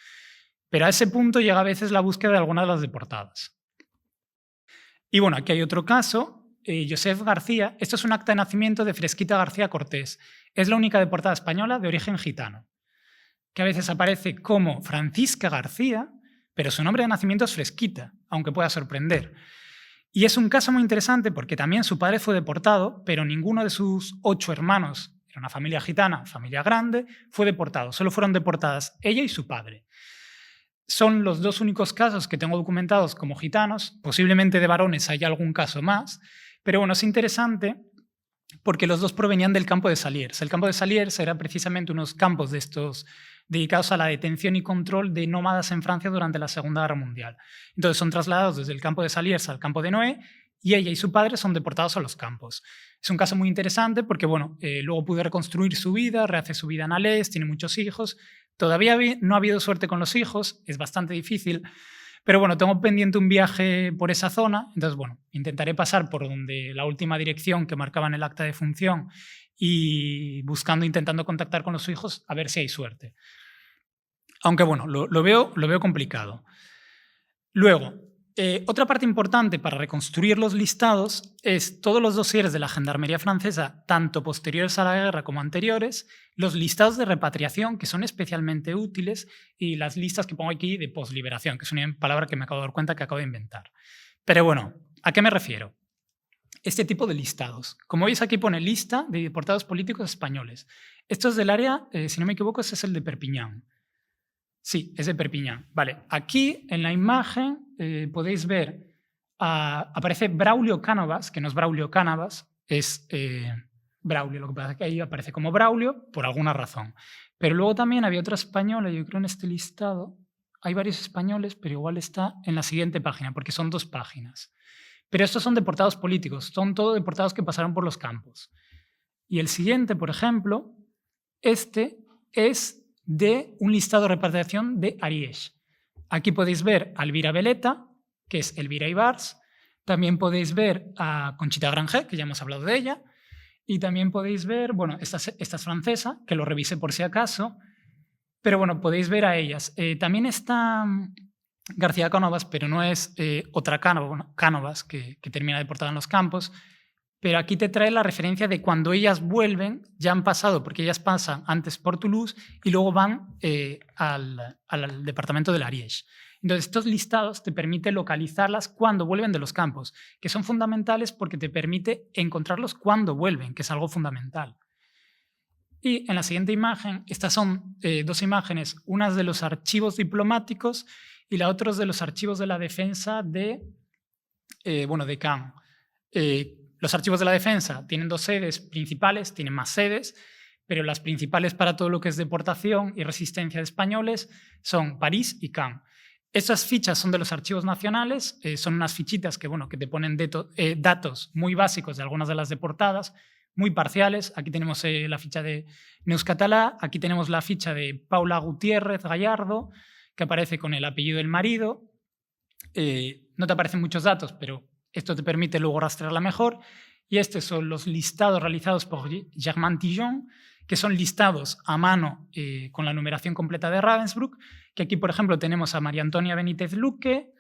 Pero a ese punto llega a veces la búsqueda de alguna de las deportadas. Y bueno, aquí hay otro caso, Josep García. Esto es un acta de nacimiento de Fresquita García Cortés. Es la única deportada española de origen gitano, que a veces aparece como Francisca García, pero su nombre de nacimiento es Fresquita, aunque pueda sorprender. Y es un caso muy interesante porque también su padre fue deportado, pero ninguno de sus 8 hermanos, era una familia gitana, familia grande, fue deportado. Solo fueron deportadas ella y su padre. Son los 2 únicos casos que tengo documentados como gitanos. Posiblemente de varones haya algún caso más, pero bueno, es interesante porque los 2 provenían del campo de Saliers. El campo de Saliers era precisamente unos campos de estos dedicados a la detención y control de nómadas en Francia durante la Segunda Guerra Mundial. Entonces son trasladados desde el campo de Saliers al campo de Noé y ella y su padre son deportados a los campos. Es un caso muy interesante porque bueno, luego pude reconstruir su vida, rehace su vida en Alès, tiene muchos hijos. Todavía no ha habido suerte con los hijos, es bastante difícil, pero bueno, tengo pendiente un viaje por esa zona, entonces bueno, intentaré pasar por donde la última dirección que marcaba en el acta de función y intentando contactar con los hijos a ver si hay suerte. Aunque bueno, lo veo complicado. Luego, otra parte importante para reconstruir los listados es todos los dosieres de la Gendarmería francesa, tanto posteriores a la guerra como anteriores, los listados de repatriación, que son especialmente útiles, y las listas que pongo aquí de posliberación, que es una palabra que me acabo de dar cuenta que acabo de inventar. Pero bueno, ¿a qué me refiero? Este tipo de listados. Como veis aquí pone lista de deportados políticos españoles. Esto es del área, si no me equivoco, ese es el de Perpiñán. Sí, es de Perpiñán. Vale, aquí en la imagen podéis ver, aparece Braulio Cánovas, que no es Braulio Cánovas, es Braulio. Lo que pasa es que ahí aparece como Braulio por alguna razón. Pero luego también había otra española, yo creo en este listado. Hay varios españoles, pero igual está en la siguiente página, porque son 2 páginas. Pero estos son deportados políticos, son todos deportados que pasaron por los campos. Y el siguiente, por ejemplo, este es de un listado de repatriación de Ariège. Aquí podéis ver a Elvira Veleta, que es Elvira Ibars. También podéis ver a Conchita Granger, que ya hemos hablado de ella. Y también podéis ver, bueno, esta es francesa, que lo revisé por si acaso. Pero bueno, podéis ver a ellas. También está García Cánovas, pero no es otra Cánovas que termina deportada en los campos. Pero aquí te trae la referencia de cuando ellas vuelven, ya han pasado, porque ellas pasan antes por Toulouse y luego van al departamento de Ariège. Entonces, estos listados te permiten localizarlas cuando vuelven de los campos, que son fundamentales porque te permite encontrarlos cuando vuelven, que es algo fundamental. Y en la siguiente imagen, estas son dos imágenes, una de los archivos diplomáticos y la otra de los archivos de la defensa de Caen. Los archivos de la defensa tienen dos sedes principales, tienen más sedes, pero las principales para todo lo que es deportación y resistencia de españoles son París y Caen. Estas fichas son de los archivos nacionales, son unas fichitas que te ponen datos muy básicos de algunas de las deportadas, muy parciales. Aquí tenemos la ficha de Neus Català, aquí tenemos la ficha de Paula Gutiérrez Gallardo, que aparece con el apellido del marido. No te aparecen muchos datos, pero esto te permite luego rastrearla mejor. Y estos son los listados realizados por Germain Tillon, que son listados a mano con la numeración completa de Ravensbrück, que aquí, por ejemplo, tenemos a María Antonia Benítez Luque,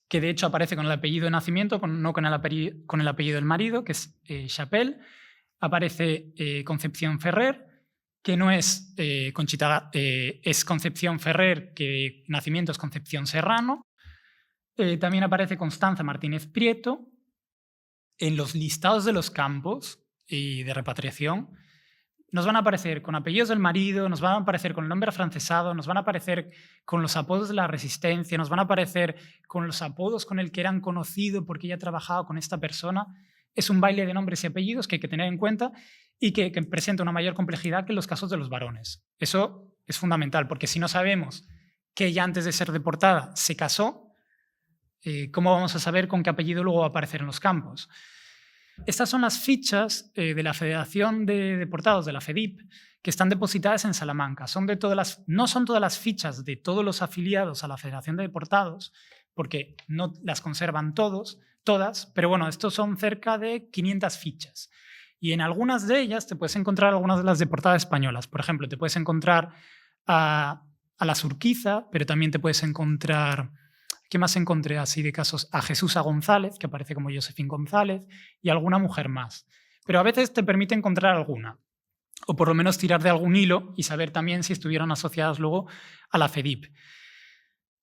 que de hecho aparece con el apellido de nacimiento, no con el apellido del marido, que es Chapelle. Aparece Concepción Ferrer, que no es Conchita, es Concepción Ferrer, que de nacimiento es Concepción Serrano. También aparece Constanza Martínez Prieto. En los listados de los campos y de repatriación nos van a aparecer con apellidos del marido, nos van a aparecer con el nombre afrancesado, nos van a aparecer con los apodos de la resistencia, nos van a aparecer con los apodos con el que eran conocidos porque ella trabajaba con esta persona. Es un baile de nombres y apellidos que hay que tener en cuenta y que presenta una mayor complejidad que en los casos de los varones. Eso es fundamental, porque si no sabemos que ella antes de ser deportada se casó, ¿cómo vamos a saber con qué apellido luego va a aparecer en los campos? Estas son las fichas de la Federación de Deportados, de la FEDIP, que están depositadas en Salamanca. No son todas las fichas de todos los afiliados a la Federación de Deportados, porque no las conservan todas, pero estos son cerca de 500 fichas. Y en algunas de ellas te puedes encontrar algunas de las deportadas españolas. Por ejemplo, te puedes encontrar a la Surquiza, pero también te puedes encontrar... ¿Qué más encontré así de casos? A Jesús González, que aparece como Josefín González, y alguna mujer más. Pero a veces te permite encontrar alguna, o por lo menos tirar de algún hilo y saber también si estuvieron asociadas luego a la FEDIP.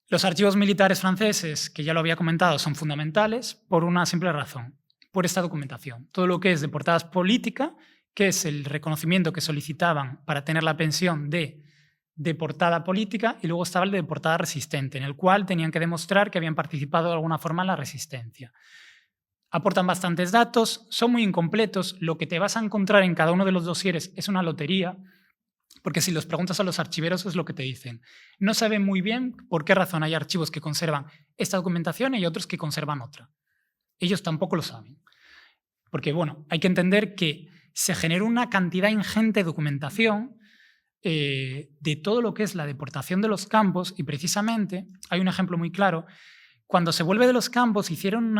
Los archivos militares franceses, que ya lo había comentado, son fundamentales por una simple razón, por esta documentación. Todo lo que es deportadas política, que es el reconocimiento que solicitaban para tener la pensión de deportada política, y luego estaba el de deportada resistente, en el cual tenían que demostrar que habían participado de alguna forma en la resistencia. Aportan bastantes datos, son muy incompletos, lo que te vas a encontrar en cada uno de los dosieres es una lotería, porque si los preguntas a los archiveros es lo que te dicen. No saben muy bien por qué razón hay archivos que conservan esta documentación y otros que conservan otra. Ellos tampoco lo saben. Porque hay que entender que se generó una cantidad ingente de documentación de todo lo que es la deportación de los campos, y precisamente hay un ejemplo muy claro. Cuando se vuelve de los campos hicieron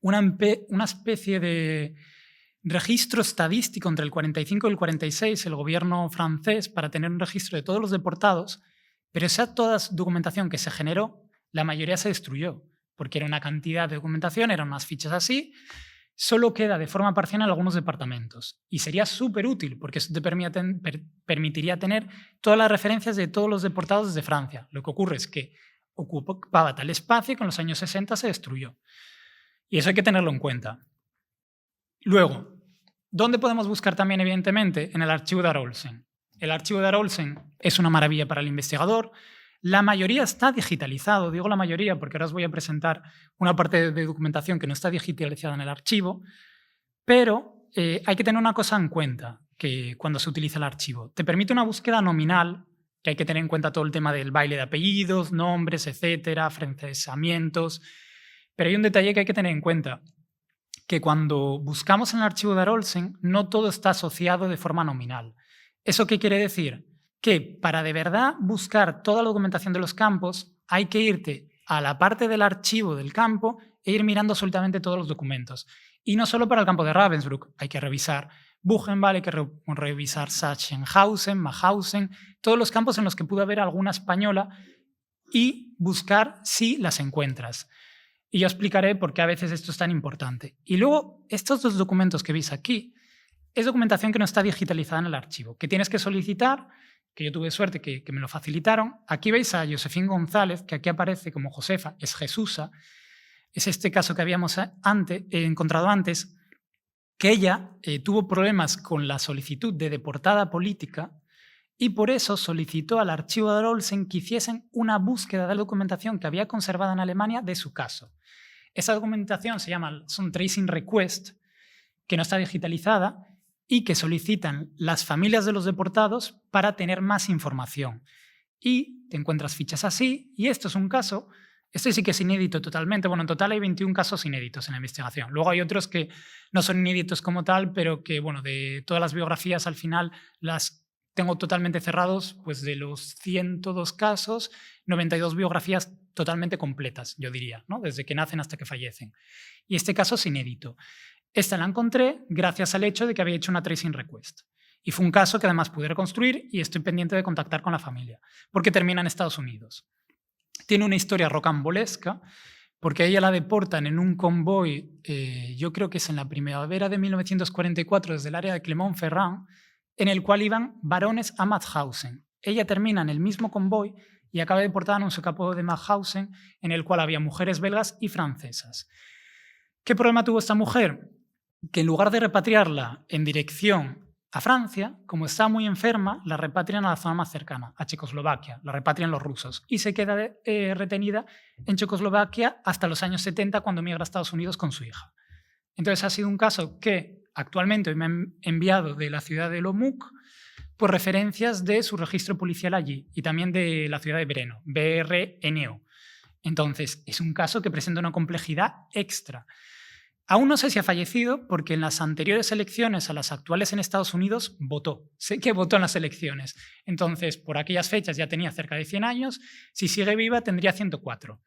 una especie de registro estadístico entre el 45 y el 46, el gobierno francés, para tener un registro de todos los deportados, pero esa toda documentación que se generó, la mayoría se destruyó, porque era una cantidad de documentación, eran unas fichas así. Solo queda de forma parcial en algunos departamentos. Y sería súper útil, porque eso te permitiría tener todas las referencias de todos los deportados desde Francia. Lo que ocurre es que ocupaba tal espacio y con los años 60 se destruyó. Y eso hay que tenerlo en cuenta. Luego, ¿dónde podemos buscar también, evidentemente? En el archivo de Arolsen. El archivo de Arolsen es una maravilla para el investigador. La mayoría está digitalizado, digo la mayoría porque ahora os voy a presentar una parte de documentación que no está digitalizada en el archivo, pero hay que tener una cosa en cuenta que cuando se utiliza el archivo. Te permite una búsqueda nominal, que hay que tener en cuenta todo el tema del baile de apellidos, nombres, etcétera, francesamientos, pero hay un detalle que hay que tener en cuenta, que cuando buscamos en el archivo de Arolsen no todo está asociado de forma nominal. ¿Eso qué quiere decir? Que para de verdad buscar toda la documentación de los campos hay que irte a la parte del archivo del campo e ir mirando absolutamente todos los documentos. Y no solo para el campo de Ravensbrück, hay que revisar Buchenwald, hay que revisar Sachsenhausen, Mauthausen, todos los campos en los que pudo haber alguna española y buscar si las encuentras. Y yo explicaré por qué a veces esto es tan importante. Y luego, estos dos documentos que veis aquí es documentación que no está digitalizada en el archivo, que tienes que solicitar que yo tuve suerte que me lo facilitaron. Aquí veis a Josefín González, que aquí aparece como Josefa, es Jesusa. Es este caso que habíamos encontrado antes, que ella tuvo problemas con la solicitud de deportada política y por eso solicitó al archivo de Olsen que hiciesen una búsqueda de la documentación que había conservada en Alemania de su caso. Esa documentación son tracing request, que no está digitalizada y que solicitan las familias de los deportados para tener más información. Y te encuentras fichas así, y esto es un caso, este sí que es inédito totalmente. Bueno, en total hay 21 casos inéditos en la investigación. Luego hay otros que no son inéditos como tal, pero que, bueno, de todas las biografías al final las tengo totalmente cerrados, pues de los 102 casos, 92 biografías totalmente completas, yo diría, ¿no? Desde que nacen hasta que fallecen. Y este caso es inédito. Esta la encontré gracias al hecho de que había hecho una tracing request. Y fue un caso que además pude reconstruir y estoy pendiente de contactar con la familia, porque termina en Estados Unidos. Tiene una historia rocambolesca, porque a ella la deportan en un convoy, yo creo que es en la primavera de 1944, desde el área de Clermont-Ferrand, en el cual iban varones a Mauthausen. Ella termina en el mismo convoy y acaba deportada en un socavón de Mauthausen, en el cual había mujeres belgas y francesas. ¿Qué problema tuvo esta mujer? Que en lugar de repatriarla en dirección a Francia, como está muy enferma, la repatrian a la zona más cercana, a Checoslovaquia, la repatrian los rusos, y se queda retenida en Checoslovaquia hasta los años 70, cuando migra a Estados Unidos con su hija. Entonces ha sido un caso que actualmente me han enviado de la ciudad de Lomouc por referencias de su registro policial allí y también de la ciudad de Brno, BRNO. Entonces es un caso que presenta una complejidad extra. Aún no sé si ha fallecido porque en las anteriores elecciones a las actuales en Estados Unidos votó. Sé que votó en las elecciones. Entonces, por aquellas fechas ya tenía cerca de 100 años. Si sigue viva, tendría 104.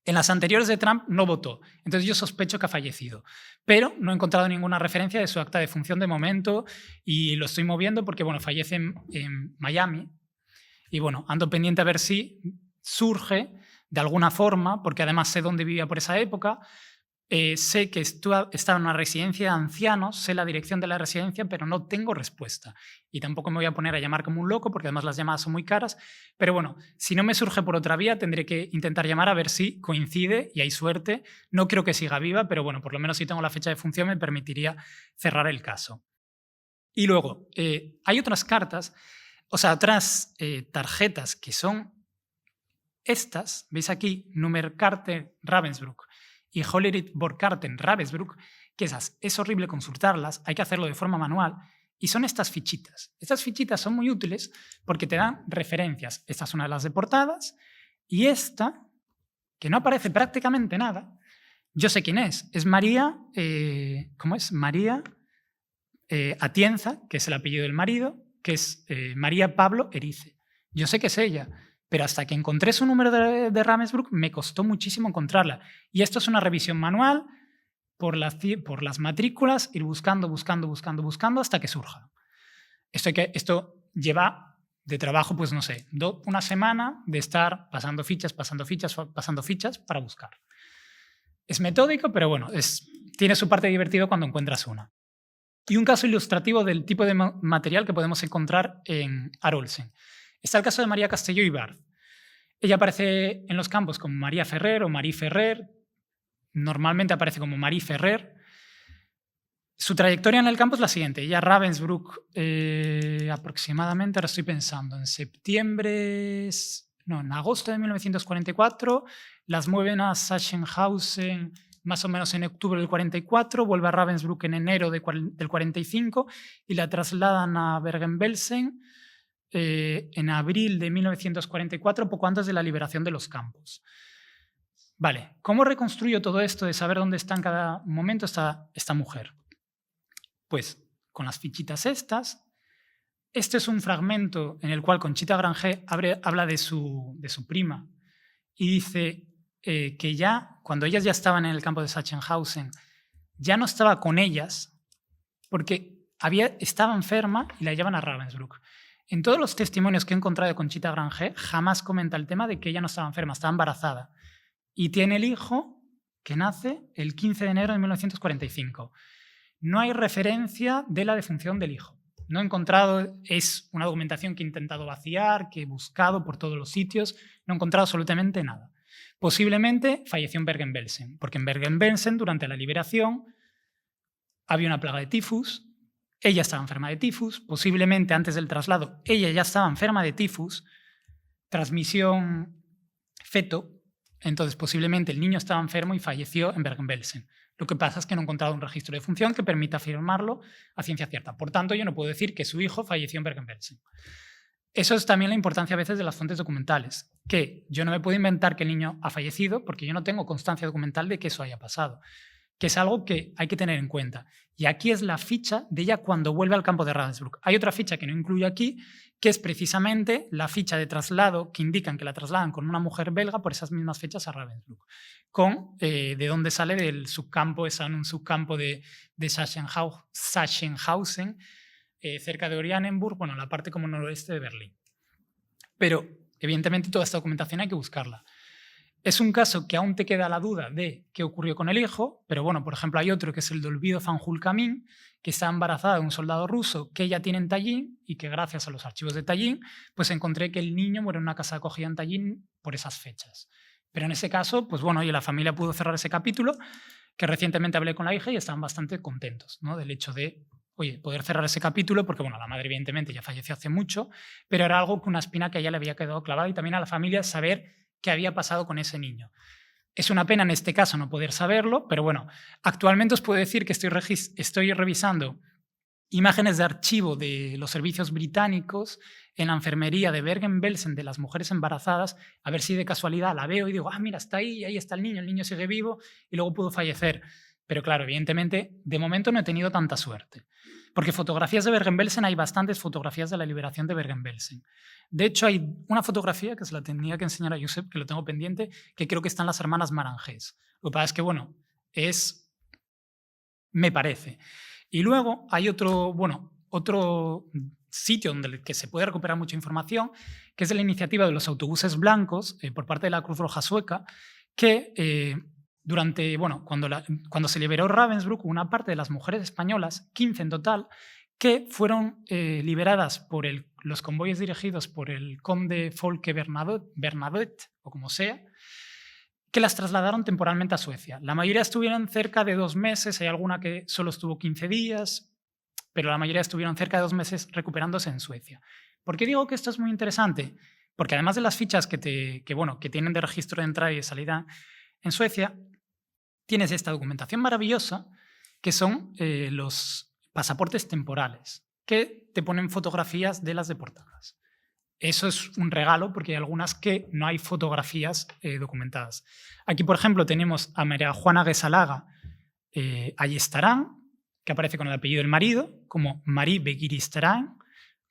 En las anteriores de Trump no votó. Entonces yo sospecho que ha fallecido. Pero no he encontrado ninguna referencia de su acta de función de momento y lo estoy moviendo porque, bueno, fallece en Miami. Y, bueno, ando pendiente a ver si surge de alguna forma, porque además sé dónde vivía por esa época. Sé que estaba en una residencia de ancianos, sé la dirección de la residencia, pero no tengo respuesta. Y tampoco me voy a poner a llamar como un loco, porque además las llamadas son muy caras. Pero bueno, si no me surge por otra vía, tendré que intentar llamar a ver si coincide y hay suerte. No creo que siga viva, pero bueno, por lo menos si tengo la fecha de función me permitiría cerrar el caso. Y luego, hay otras cartas, o sea, otras tarjetas que son estas, veis aquí, Nummerkarte Ravensbrück y Hollerith Borgkarten Ravensbrück, que esas es horrible consultarlas, hay que hacerlo de forma manual, y son estas fichitas. Estas fichitas son muy útiles porque te dan referencias. Esta es una de las deportadas, y esta, que no aparece prácticamente nada, yo sé quién es María, ¿cómo es? María Atienza, que es el apellido del marido, que es María Pablo Erice. Yo sé que es ella, pero hasta que encontré su número de Ravensbrück me costó muchísimo encontrarla. Y esto es una revisión manual por las matrículas, ir buscando hasta que surja. Esto lleva de trabajo, pues no sé, una semana de estar pasando fichas para buscar. Es metódico, pero bueno, tiene su parte divertido cuando encuentras una. Y un caso ilustrativo del tipo de material que podemos encontrar en Olsen. Está el caso de María Castelló Ibart. Ella aparece en los campos como María Ferrer o Marie Ferrer. Normalmente aparece como Marie Ferrer. Su trayectoria en el campo es la siguiente. Ella Ravensbrück aproximadamente, ahora estoy pensando, en agosto de 1944, las mueven a Sachsenhausen más o menos en octubre del 44, vuelve a Ravensbrück en enero del 45 y la trasladan a Bergen-Belsen en abril de 1944, poco antes de la liberación de los campos. Vale, ¿cómo reconstruyo todo esto de saber dónde está en cada momento esta mujer? Pues con las fichitas estas. Este es un fragmento en el cual Conchita Granger habla de su prima y dice que ya, cuando ellas ya estaban en el campo de Sachsenhausen, ya no estaba con ellas porque estaba enferma y la llevan a Ravensbrück. En todos los testimonios que he encontrado de Conchita Granger jamás comenta el tema de que ella no estaba enferma, estaba embarazada. Y tiene el hijo que nace el 15 de enero de 1945. No hay referencia de la defunción del hijo. No he encontrado, es una documentación que he intentado vaciar, que he buscado por todos los sitios, no he encontrado absolutamente nada. Posiblemente falleció en Bergen-Belsen, porque en Bergen-Belsen, durante la liberación, había una plaga de tifus, ella estaba enferma de tifus, posiblemente antes del traslado ella ya estaba enferma de tifus, transmisión feto, entonces posiblemente el niño estaba enfermo y falleció en Bergen-Belsen. Lo que pasa es que no he encontrado un registro de función que permita afirmarlo a ciencia cierta. Por tanto, yo no puedo decir que su hijo falleció en Bergen-Belsen. Eso es también la importancia a veces de las fuentes documentales, que yo no me puedo inventar que el niño ha fallecido porque yo no tengo constancia documental de que eso haya pasado, que es algo que hay que tener en cuenta. Y aquí es la ficha de ella cuando vuelve al campo de Ravensbrück. Hay otra ficha que no incluyo aquí, que es precisamente la ficha de traslado que indican que la trasladan con una mujer belga por esas mismas fechas a Ravensbrück, con de dónde sale del subcampo, es un subcampo de Sachsenhausen, cerca de Oranienburg, bueno, la parte como noroeste de Berlín. Pero, evidentemente, toda esta documentación hay que buscarla. Es un caso que aún te queda la duda de qué ocurrió con el hijo, pero bueno, por ejemplo, hay otro que es el de Olvido van Hulkamin, que está embarazada de un soldado ruso que ella tiene en Tallinn y que gracias a los archivos de Tallinn, pues encontré que el niño muere en una casa de acogida en Tallinn por esas fechas. Pero en ese caso, pues bueno, y la familia pudo cerrar ese capítulo, que recientemente hablé con la hija y estaban bastante contentos, ¿no? Del hecho de, oye, poder cerrar ese capítulo, porque bueno, la madre evidentemente ya falleció hace mucho, pero era algo que una espina que a ella le había quedado clavada y también a la familia saber qué había pasado con ese niño. Es una pena en este caso no poder saberlo, pero bueno, actualmente os puedo decir que estoy revisando imágenes de archivo de los servicios británicos en la enfermería de Bergen-Belsen de las mujeres embarazadas, a ver si de casualidad la veo y digo, ah, mira, está ahí, ahí está el niño sigue vivo y luego pudo fallecer. Pero claro, evidentemente, de momento no he tenido tanta suerte. Porque fotografías de Bergen-Belsen, hay bastantes fotografías de la liberación de Bergen-Belsen. De hecho, hay una fotografía que se la tenía que enseñar a Josep, que lo tengo pendiente, que creo que están las hermanas Marangés. Lo que pasa es que, bueno, me parece. Y luego hay otro sitio donde que se puede recuperar mucha información, que es de la iniciativa de los autobuses blancos por parte de la Cruz Roja Sueca, que cuando se liberó Ravensbrück, una parte de las mujeres españolas, 15 en total, que fueron liberadas por los convoyes dirigidos por el conde Folke Bernadotte, o como sea, que las trasladaron temporalmente a Suecia. La mayoría estuvieron cerca de 2 meses, hay alguna que solo estuvo 15 días, pero la mayoría estuvieron cerca de 2 meses recuperándose en Suecia. ¿Por qué digo que esto es muy interesante? Porque además de las fichas que tienen de registro de entrada y de salida en Suecia, tienes esta documentación maravillosa que son los pasaportes temporales, que te ponen fotografías de las deportadas. Eso es un regalo porque hay algunas que no hay fotografías documentadas. Aquí, por ejemplo, tenemos a María Juana Gesalaga Ayestarán, que aparece con el apellido del marido, como Marie Begiristarán,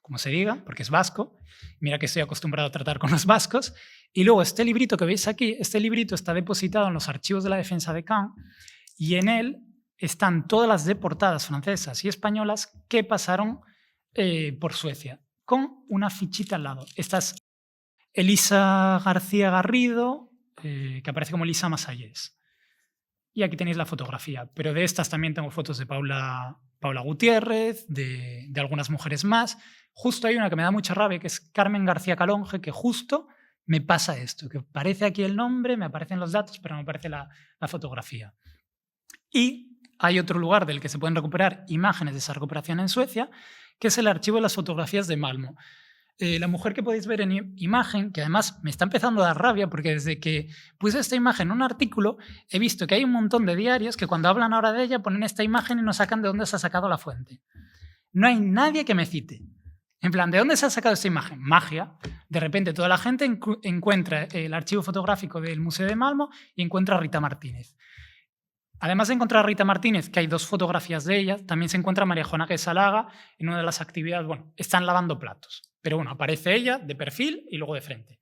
como se diga, porque es vasco. Mira que estoy acostumbrado a tratar con los vascos. Y luego este librito que veis aquí, este librito está depositado en los archivos de la defensa de Caen y en él están todas las deportadas francesas y españolas que pasaron por Suecia, con una fichita al lado. Esta es Elisa García Garrido, que aparece como Elisa Masayés. Y aquí tenéis la fotografía. Pero de estas también tengo fotos de Paula Gutiérrez, de algunas mujeres más. Justo hay una que me da mucha rabia, que es Carmen García Calonge, que justo me pasa esto, que aparece aquí el nombre, me aparecen los datos, pero no me aparece la fotografía. Y hay otro lugar del que se pueden recuperar imágenes de esa recuperación en Suecia, que es el archivo de las fotografías de Malmo. La mujer que podéis ver en imagen, que además me está empezando a dar rabia, porque desde que puse esta imagen en un artículo, he visto que hay un montón de diarios que cuando hablan ahora de ella ponen esta imagen y no sacan de dónde se ha sacado la fuente. No hay nadie que me cite. En plan, ¿de dónde se ha sacado esta imagen? Magia. De repente toda la gente encuentra el archivo fotográfico del Museo de Malmo y encuentra a Rita Martínez. Además de encontrar a Rita Martínez, que hay 2 fotografías de ella, también se encuentra a María Juana Gesalaga en una de las actividades, están lavando platos. Pero aparece ella de perfil y luego de frente.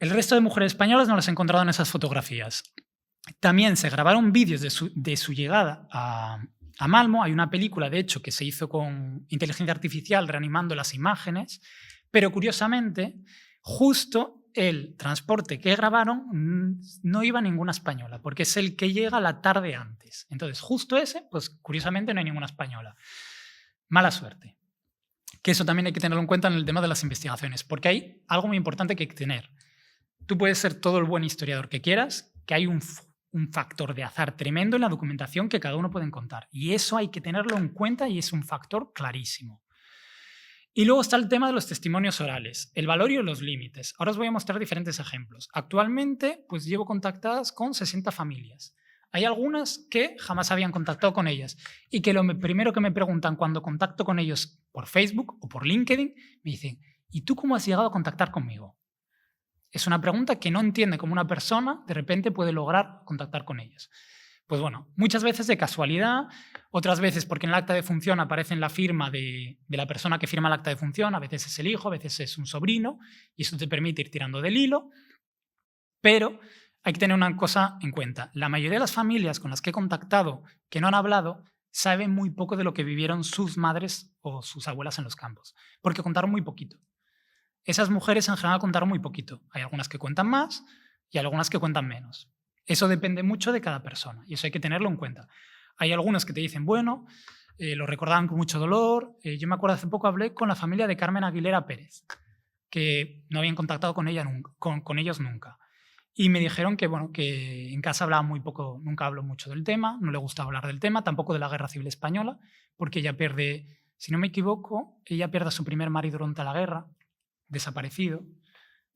El resto de mujeres españolas no las he encontrado en esas fotografías. También se grabaron vídeos de su llegada a Malmo. Hay una película, de hecho, que se hizo con inteligencia artificial reanimando las imágenes, pero curiosamente, justo el transporte que grabaron no iba ninguna española, porque es el que llega la tarde antes. Entonces, justo ese, pues curiosamente no hay ninguna española. Mala suerte. Que eso también hay que tenerlo en cuenta en el tema de las investigaciones, porque hay algo muy importante que hay que tener. Tú puedes ser todo el buen historiador que quieras, que hay un factor de azar tremendo en la documentación que cada uno puede contar. Y eso hay que tenerlo en cuenta y es un factor clarísimo. Y luego está el tema de los testimonios orales, el valor y los límites. Ahora os voy a mostrar diferentes ejemplos. Actualmente, pues llevo contactadas con 60 familias. Hay algunas que jamás habían contactado con ellas y que lo primero que me preguntan cuando contacto con ellos por Facebook o por LinkedIn, me dicen, ¿y tú cómo has llegado a contactar conmigo? Es una pregunta que no entiende cómo una persona de repente puede lograr contactar con ellos. Pues bueno, muchas veces de casualidad, otras veces porque en el acta de función aparece la firma de la persona que firma el acta de función, a veces es el hijo, a veces es un sobrino, y eso te permite ir tirando del hilo, pero hay que tener una cosa en cuenta. La mayoría de las familias con las que he contactado que no han hablado saben muy poco de lo que vivieron sus madres o sus abuelas en los campos, porque contaron muy poquito. Esas mujeres en general contaron muy poquito. Hay algunas que cuentan más y algunas que cuentan menos. Eso depende mucho de cada persona y eso hay que tenerlo en cuenta. Hay algunos que te dicen, bueno, lo recordaban con mucho dolor. Yo me acuerdo hace poco hablé con la familia de Carmen Aguilera Pérez, que no habían contactado con ellos nunca. Y me dijeron que, bueno, que en casa hablaba muy poco, nunca habló mucho del tema, no le gustaba hablar del tema, tampoco de la Guerra Civil Española, porque ella pierde, si no me equivoco, ella pierde a su primer marido durante la guerra, desaparecido.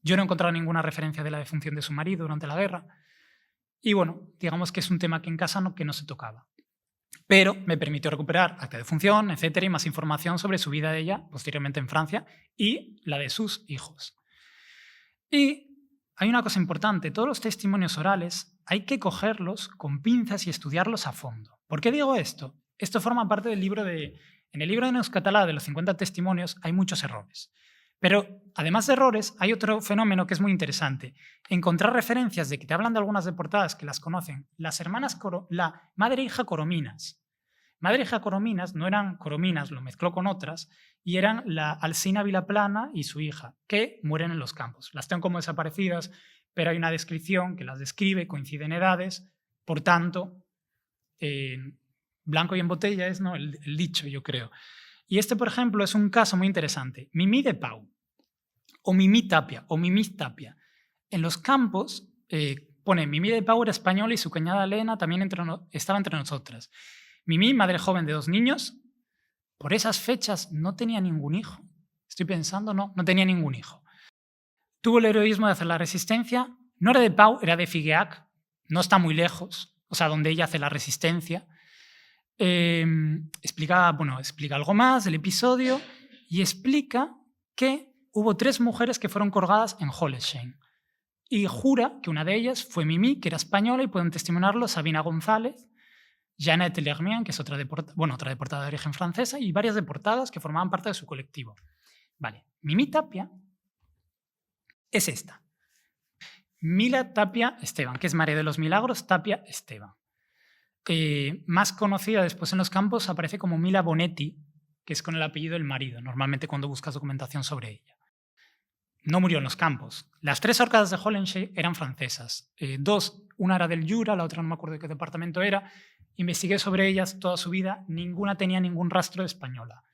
Yo no he encontrado ninguna referencia de la defunción de su marido durante la guerra. Y bueno, digamos que es un tema que en casa que no se tocaba. Pero me permitió recuperar acta de función, etcétera, y más información sobre su vida de ella, posteriormente en Francia, y la de sus hijos. Y hay una cosa importante, todos los testimonios orales hay que cogerlos con pinzas y estudiarlos a fondo. ¿Por qué digo esto? Esto forma parte del libro en el libro de Neuscatalá de los 50 testimonios hay muchos errores. Pero además de errores, hay otro fenómeno que es muy interesante. Encontrar referencias de que te hablan de algunas deportadas que las conocen. Las hermanas, la madre e hija Corominas. Madre e hija Corominas no eran Corominas, lo mezcló con otras, y eran la Alsina Vilaplana y su hija, que mueren en los campos. Las tengo como desaparecidas, pero hay una descripción que las describe, coinciden edades, por tanto, blanco y en botella es, ¿no?, el dicho, yo creo. Y este, por ejemplo, es un caso muy interesante. Mimí de Pau, o Mimí Tapia, o Mimí Tapia. En los campos pone Mimí de Pau era española y su cuñada Elena también estaba entre nosotras. Mimí, madre joven de 2 niños, por esas fechas no tenía ningún hijo. Estoy pensando, no tenía ningún hijo. Tuvo el heroísmo de hacer la resistencia. No era de Pau, era de Figueac. No está muy lejos, o sea, donde ella hace la resistencia. Explica algo más del episodio y explica que hubo 3 mujeres que fueron colgadas en Holesheim y jura que una de ellas fue Mimí, que era española, y pueden testimoniarlo Sabina González, Jeannette Lermien, que es otra deportada de origen francesa, y varias deportadas que formaban parte de su colectivo. Vale, Mimí Tapia es esta. Mila Tapia Esteban, que es María de los Milagros Tapia Esteban. Más conocida después en los campos aparece como Mila Bonetti, que es con el apellido del marido, normalmente cuando buscas documentación sobre ella. No murió en los campos. Las 3 ahorcadas de Holensheim eran francesas. 2, una era del Jura, la otra no me acuerdo de qué departamento era. Investigué sobre ellas toda su vida, ninguna tenía ningún rastro de española.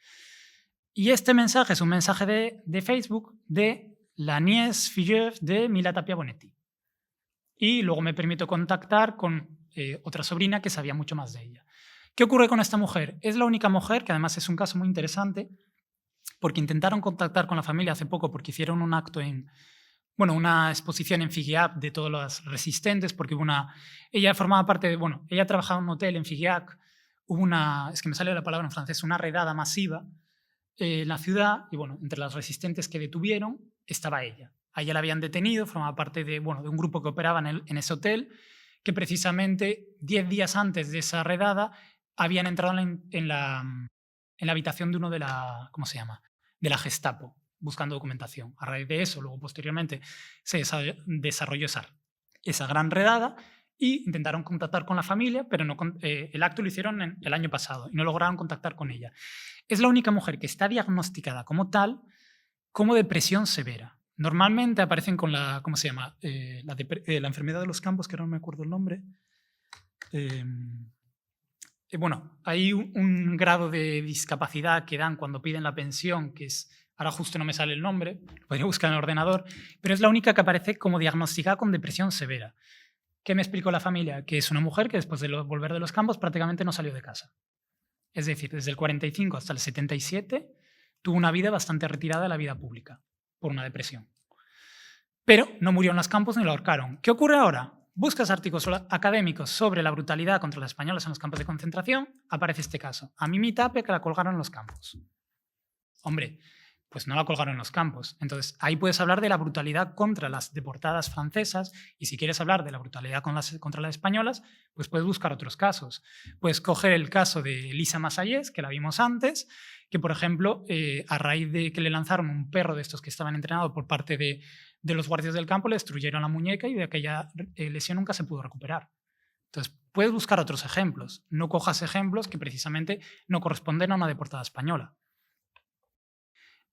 Y este mensaje es un mensaje de Facebook de la nièce filleule de Mila Tapia Bonetti. Y luego me permito contactar con otra sobrina que sabía mucho más de ella. ¿Qué ocurre con esta mujer? Es la única mujer, que además es un caso muy interesante, porque intentaron contactar con la familia hace poco porque hicieron un acto una exposición en Figeac de todas las resistentes, porque ella formaba parte de, ella trabajaba en un hotel en Figeac, es que me sale la palabra en francés, una redada masiva en la ciudad, y entre las resistentes que detuvieron estaba ella. A ella la habían detenido, formaba parte de un grupo que operaba en ese hotel, que precisamente 10 días antes de esa redada habían entrado en la habitación de uno de la Gestapo, buscando documentación. A raíz de eso, luego posteriormente, se desarrolló esa gran redada y intentaron contactar con la familia, pero el acto lo hicieron el año pasado y no lograron contactar con ella. Es la única mujer que está diagnosticada como tal, como depresión severa. Normalmente aparecen con la enfermedad de los campos, que ahora no me acuerdo el nombre. bueno, hay un grado de discapacidad que dan cuando piden la pensión, que es, ahora justo no me sale el nombre, lo podría buscar en el ordenador, pero es la única que aparece como diagnosticada con depresión severa. ¿Qué me explicó la familia? Que es una mujer que después de volver de los campos prácticamente no salió de casa. Es decir, desde el 45 hasta el 77 tuvo una vida bastante retirada de la vida pública por una depresión. Pero no murió en los campos ni la ahorcaron. ¿Qué ocurre ahora? Buscas artículos académicos sobre la brutalidad contra los españoles en los campos de concentración, aparece este caso. A Mimi Tape, que la colgaron en los campos. Hombre, pues no la colgaron en los campos. Entonces, ahí puedes hablar de la brutalidad contra las deportadas francesas, y si quieres hablar de la brutalidad contra las españolas, pues puedes buscar otros casos. Puedes coger el caso de Lisa Masayés, que la vimos antes, que, por ejemplo, a raíz de que le lanzaron un perro de estos que estaban entrenados por parte de los guardias del campo, le destruyeron la muñeca y de aquella lesión nunca se pudo recuperar. Entonces, puedes buscar otros ejemplos. No cojas ejemplos que precisamente no corresponden a una deportada española.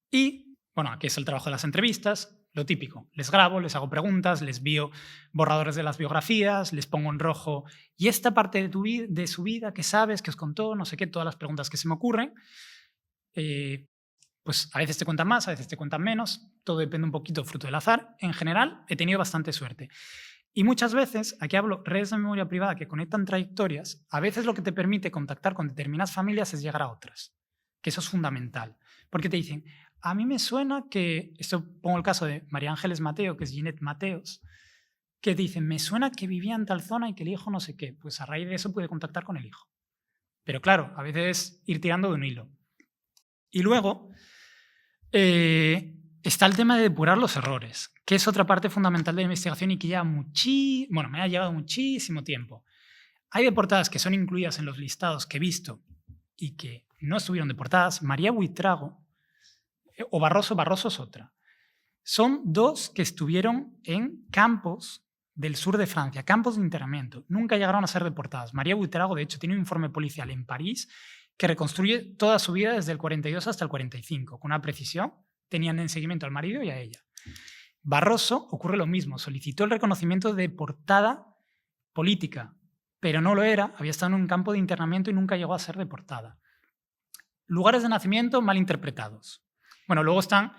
Y, bueno, aquí es el trabajo de las entrevistas, lo típico. Les grabo, les hago preguntas, les envío borradores de las biografías, les pongo en rojo, y esta parte de su vida, ¿qué sabes? ¿Qué os contó? No sé qué, todas las preguntas que se me ocurren. Pues a veces te cuentan más, a veces te cuentan menos, todo depende un poquito fruto del azar. En general, he tenido bastante suerte. Y muchas veces, aquí hablo redes de memoria privada que conectan trayectorias, a veces lo que te permite contactar con determinadas familias es llegar a otras, que eso es fundamental. Porque te dicen, a mí me suena que, esto pongo el caso de María Ángeles Mateo, que es Ginette Mateos, que dicen, me suena que vivía en tal zona y que el hijo no sé qué. Pues a raíz de eso puede contactar con el hijo. Pero claro, a veces ir tirando de un hilo. Y luego está el tema de depurar los errores, que es otra parte fundamental de la investigación y que lleva me ha llevado muchísimo tiempo. Hay deportadas que son incluidas en los listados que he visto y que no estuvieron deportadas. María Buitrago o Barroso es otra. Son dos que estuvieron en campos del sur de Francia, campos de internamiento. Nunca llegaron a ser deportadas. María Buitrago, de hecho, tiene un informe policial en París que reconstruye toda su vida desde el 42 hasta el 45, con una precisión. Tenían en seguimiento al marido y a ella. Barroso ocurre lo mismo, solicitó el reconocimiento de deportada política, pero no lo era, había estado en un campo de internamiento y nunca llegó a ser deportada. Lugares de nacimiento mal interpretados. Bueno, luego están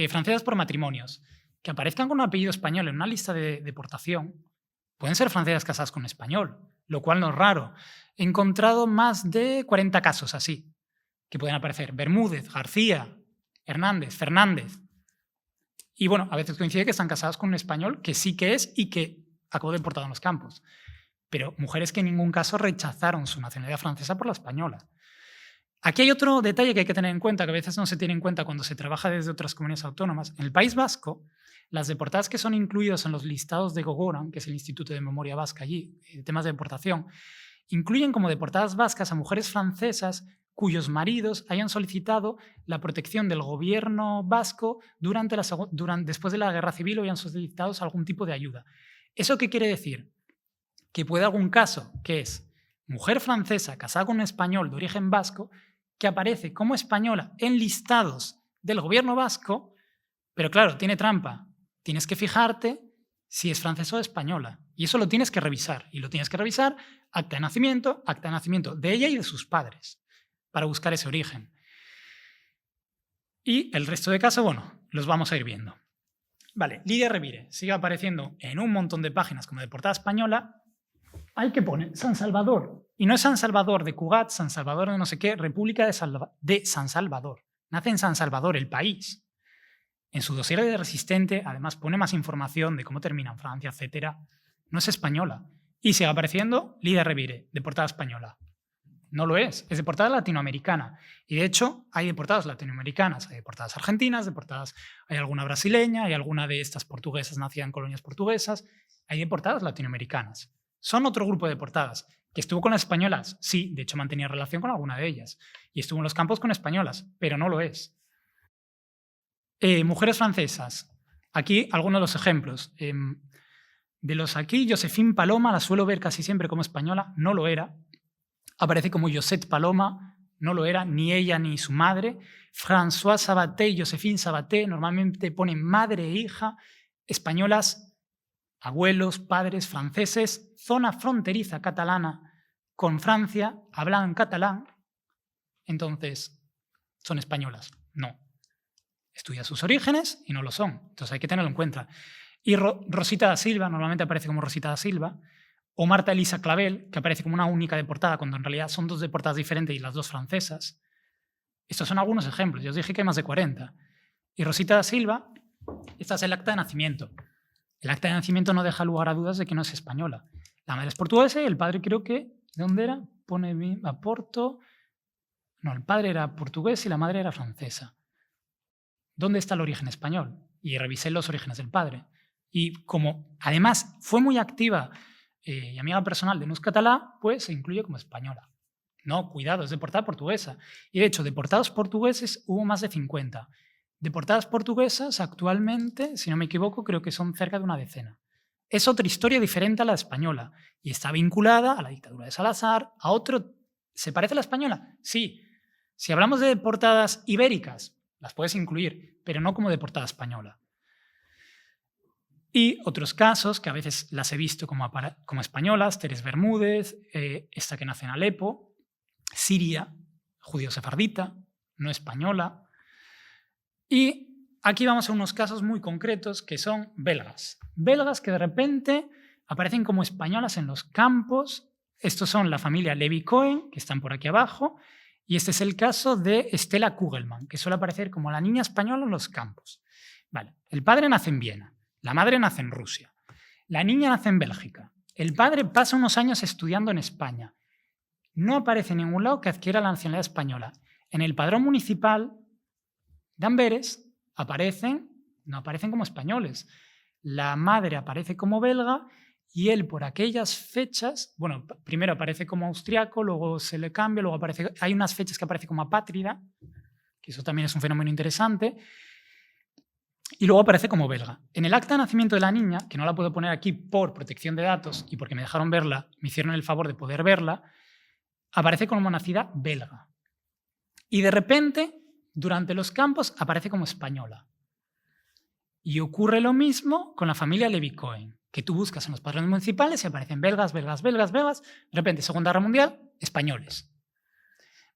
francesas por matrimonios, que aparezcan con un apellido español en una lista de deportación. Pueden ser francesas casadas con español, lo cual no es raro. He encontrado más de 40 casos así, que pueden aparecer. Bermúdez, García, Hernández, Fernández. Y bueno, a veces coincide que están casadas con un español que sí que es y que acabó deportado en los campos. Pero mujeres que en ningún caso rechazaron su nacionalidad francesa por la española. Aquí hay otro detalle que hay que tener en cuenta, que a veces no se tiene en cuenta cuando se trabaja desde otras comunidades autónomas. En el País Vasco, las deportadas que son incluidas en los listados de Gogoran, que es el Instituto de Memoria Vasca allí, de temas de deportación, incluyen como deportadas vascas a mujeres francesas cuyos maridos hayan solicitado la protección del gobierno vasco después de la guerra civil o hayan solicitado algún tipo de ayuda. ¿Eso qué quiere decir? Que puede haber algún caso que es mujer francesa casada con un español de origen vasco que aparece como española en listados del gobierno vasco, pero claro, tiene trampa. Tienes que fijarte si es francesa o española. Y eso lo tienes que revisar. Y lo tienes que revisar acta de nacimiento de ella y de sus padres, para buscar ese origen. Y el resto de casos, bueno, los vamos a ir viendo. Vale, Lidia Revire sigue apareciendo en un montón de páginas como deportada española. Hay que poner San Salvador. Y no es San Salvador de Cugat, San Salvador de no sé qué, República de San Salvador. Nace en San Salvador, el país. En su dossier de resistente, además, pone más información de cómo termina en Francia, etc. No es española. Y sigue apareciendo Lidia Revire, deportada española. No lo es deportada latinoamericana. Y de hecho, hay deportadas latinoamericanas, hay deportadas argentinas, hay alguna brasileña, hay alguna de estas portuguesas nacida en colonias portuguesas, hay deportadas latinoamericanas. Son otro grupo de deportadas. ¿Que estuvo con las españolas? Sí, de hecho mantenía relación con alguna de ellas. Y estuvo en los campos con españolas, pero no lo es. Mujeres francesas. Aquí algunos de los ejemplos. De los aquí, Josephine Paloma, la suelo ver casi siempre como española, no lo era. Aparece como Josette Paloma, no lo era, ni ella ni su madre. François Sabaté y Josephine Sabaté, normalmente ponen madre e hija, españolas, abuelos, padres, franceses, zona fronteriza catalana con Francia hablan catalán, entonces son españolas. No. Estudia sus orígenes y no lo son. Entonces hay que tenerlo en cuenta. Y Rosita da Silva, normalmente aparece como Rosita da Silva, o Marta Elisa Clavel, que aparece como una única deportada, cuando en realidad son dos deportadas diferentes y las dos francesas. Estos son algunos ejemplos. Yo os dije que hay más de 40. Y Rosita da Silva, esta es el acta de nacimiento. El acta de nacimiento no deja lugar a dudas de que no es española. La madre es portuguesa y el padre creo que... ¿De dónde era? Pone a Porto... No, el padre era portugués y la madre era francesa. ¿Dónde está el origen español? Y revisé los orígenes del padre. Y como además fue muy activa y amiga personal de Nus Català, pues se incluye como española. No, cuidado, es deportada portuguesa. Y de hecho, deportados portugueses hubo más de 50. Deportadas portuguesas actualmente, si no me equivoco, creo que son cerca de una decena. Es otra historia diferente a la española y está vinculada a la dictadura de Salazar, a otro... ¿Se parece a la española? Sí. Si hablamos de deportadas ibéricas, las puedes incluir, pero no como deportada española. Y otros casos, que a veces las he visto como españolas, Teres Bermúdez, esta que nace en Alepo, Siria, judío-sefardita, no española. Y aquí vamos a unos casos muy concretos que son belgas. Belgas que de repente aparecen como españolas en los campos. Estos son la familia Levy-Cohen, que están por aquí abajo, y este es el caso de Stella Kugelmann, que suele aparecer como la niña española en los campos. Vale, el padre nace en Viena, la madre nace en Rusia, la niña nace en Bélgica, el padre pasa unos años estudiando en España. No aparece en ningún lado que adquiera la nacionalidad española. En el padrón municipal de Amberes no aparecen como españoles. La madre aparece como belga y él por aquellas fechas, bueno, primero aparece como austriaco, luego se le cambia, luego aparece, hay unas fechas que aparece como apátrida, que eso también es un fenómeno interesante, y luego aparece como belga. En el acta de nacimiento de la niña, que no la puedo poner aquí por protección de datos y porque me dejaron verla, me hicieron el favor de poder verla, aparece como nacida belga. Y de repente, durante los campos, aparece como española. Y ocurre lo mismo con la familia Levy-Cohen, que tú buscas en los padrones municipales y aparecen belgas, belgas, belgas, belgas, de repente, Segunda Guerra Mundial, españoles.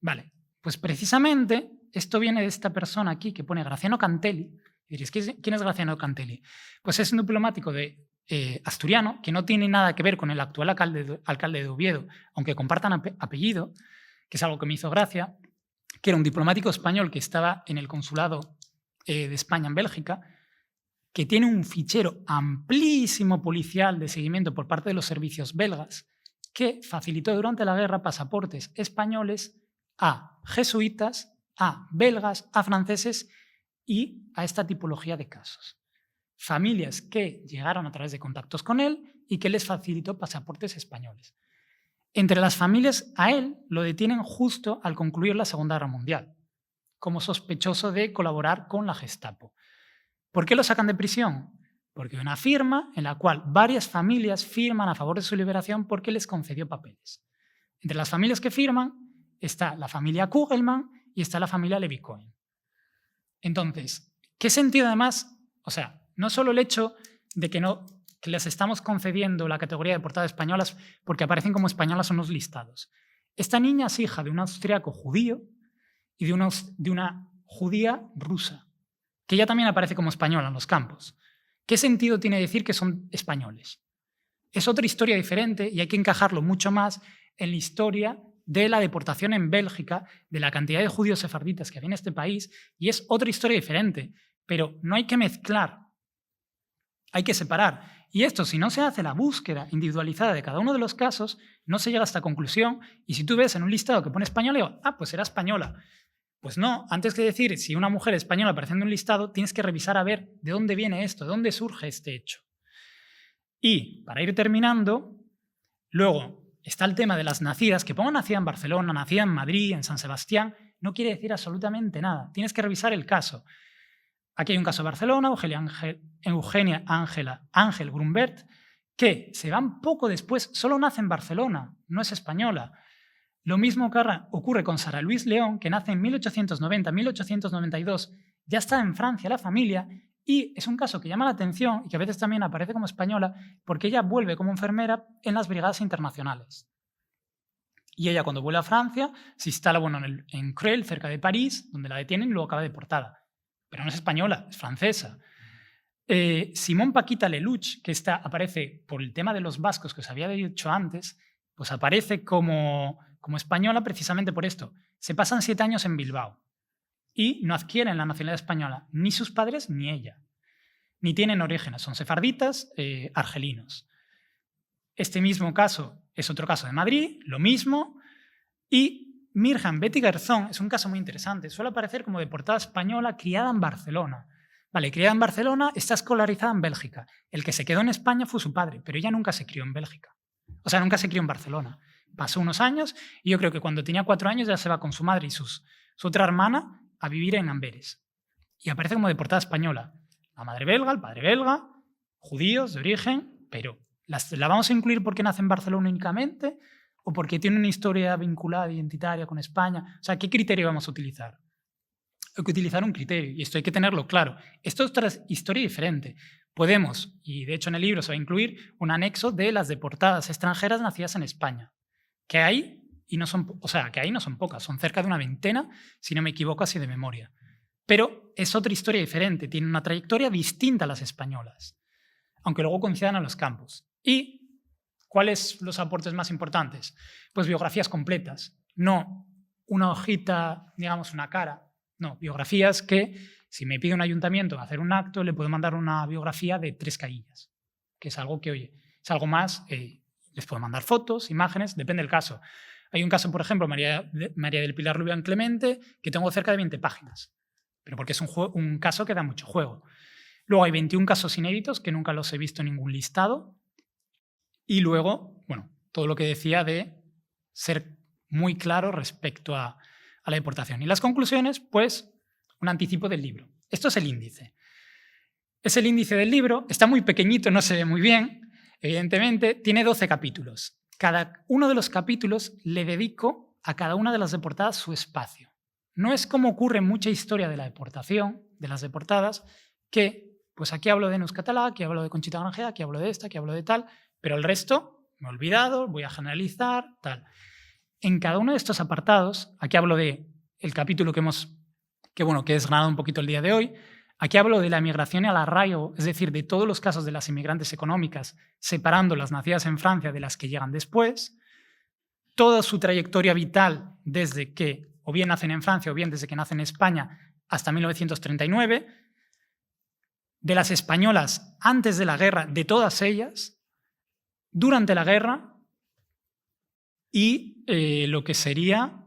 Vale, pues precisamente esto viene de esta persona aquí que pone Graciano Cantelli. Y diréis, ¿quién es Graciano Cantelli? Pues es un diplomático asturiano que no tiene nada que ver con el actual alcalde de Oviedo, aunque compartan apellido, que es algo que me hizo gracia, que era un diplomático español que estaba en el consulado de España en Bélgica, que tiene un fichero amplísimo policial de seguimiento por parte de los servicios belgas, que facilitó durante la guerra pasaportes españoles a jesuitas, a belgas, a franceses y a esta tipología de casos. Familias que llegaron a través de contactos con él y que les facilitó pasaportes españoles. Entre las familias, a él lo detienen justo al concluir la Segunda Guerra Mundial, como sospechoso de colaborar con la Gestapo. ¿Por qué lo sacan de prisión? Porque hay una firma en la cual varias familias firman a favor de su liberación porque les concedió papeles. Entre las familias que firman está la familia Kugelmann y está la familia Levy-Cohen. Entonces, ¿qué sentido además? O sea, no solo el hecho de que les estamos concediendo la categoría de deportadas españolas porque aparecen como españolas en los listados. Esta niña es hija de un austriaco judío y de una judía rusa, que ella también aparece como española en los campos. ¿Qué sentido tiene decir que son españoles? Es otra historia diferente y hay que encajarlo mucho más en la historia de la deportación en Bélgica, de la cantidad de judíos sefarditas que había en este país, y es otra historia diferente. Pero no hay que mezclar, hay que separar. Y esto, si no se hace la búsqueda individualizada de cada uno de los casos, no se llega a esta conclusión. Y si tú ves en un listado que pone española, digo, pues será española. Pues no, antes que decir si una mujer española aparece en un listado, tienes que revisar a ver de dónde viene esto, de dónde surge este hecho. Y, para ir terminando, luego está el tema de las nacidas, que pongo nacida en Barcelona, nacida en Madrid, en San Sebastián, no quiere decir absolutamente nada. Tienes que revisar el caso. Aquí hay un caso de Barcelona, Eugenia Ángel Grumbert, que se van poco después, solo nace en Barcelona, no es española. Lo mismo ocurre con Sara Luis León, que nace en 1890-1892, ya está en Francia la familia, y es un caso que llama la atención y que a veces también aparece como española porque ella vuelve como enfermera en las brigadas internacionales. Y ella, cuando vuelve a Francia, se instala en Creil, cerca de París, donde la detienen y luego acaba deportada. Pero no es española, es francesa. Simón Paquita Lelouch, que aparece por el tema de los vascos que os había dicho antes, pues aparece como española precisamente por esto. Se pasan 7 años en Bilbao y no adquieren la nacionalidad española, ni sus padres ni ella. Ni tienen orígenes, son sefarditas, argelinos. Este mismo caso es otro caso de Madrid, lo mismo. Y Mirjam Betty Garzón es un caso muy interesante. Suele aparecer como deportada española criada en Barcelona. Vale, criada en Barcelona, está escolarizada en Bélgica. El que se quedó en España fue su padre, pero ella nunca se crió en Bélgica. O sea, nunca se crió en Barcelona. Pasó unos años y yo creo que cuando tenía 4 años ya se va con su madre y su otra hermana a vivir en Amberes. Y aparece como deportada española. La madre belga, el padre belga, judíos de origen, pero ¿la vamos a incluir porque nace en Barcelona únicamente o porque tiene una historia vinculada, identitaria con España? O sea, ¿qué criterio vamos a utilizar? Hay que utilizar un criterio y esto hay que tenerlo claro. Esto es otra historia diferente. Podemos, y de hecho en el libro se va a incluir un anexo de las deportadas extranjeras nacidas en España, que hay y no son, o sea, que ahí no son pocas, son cerca de una veintena, si no me equivoco así de memoria. Pero es otra historia diferente, tiene una trayectoria distinta a las españolas, aunque luego coincidan a los campos. ¿Y cuáles los aportes más importantes? Pues biografías completas, no una hojita, digamos una cara. No, biografías que, si me pide un ayuntamiento hacer un acto, le puedo mandar una biografía de 3 carillas, que es algo que, oye, es algo más, les puedo mandar fotos, imágenes, depende del caso. Hay un caso, por ejemplo, María del Pilar Lubián Clemente, que tengo cerca de 20 páginas, pero porque es un caso que da mucho juego. Luego hay 21 casos inéditos, que nunca los he visto en ningún listado, y luego, bueno, todo lo que decía de ser muy claro respecto a la deportación. Y las conclusiones, pues, un anticipo del libro. Esto es el índice. Es el índice del libro, está muy pequeñito, no se ve muy bien, evidentemente, tiene 12 capítulos. Cada uno de los capítulos le dedico a cada una de las deportadas su espacio. No es como ocurre en mucha historia de la deportación, de las deportadas, que, pues aquí hablo de Neus Catalá, aquí hablo de Conchita Grangea, aquí hablo de esta, aquí hablo de tal, pero el resto me he olvidado, voy a generalizar, tal. En cada uno de estos apartados, aquí hablo de el capítulo que he desgranado un poquito el día de hoy, aquí hablo de la emigración y el arraigo, es decir, de todos los casos de las inmigrantes económicas, separando las nacidas en Francia de las que llegan después, toda su trayectoria vital desde que o bien nacen en Francia o bien desde que nacen en España hasta 1939, de las españolas antes de la guerra, de todas ellas, durante la guerra, y lo que sería,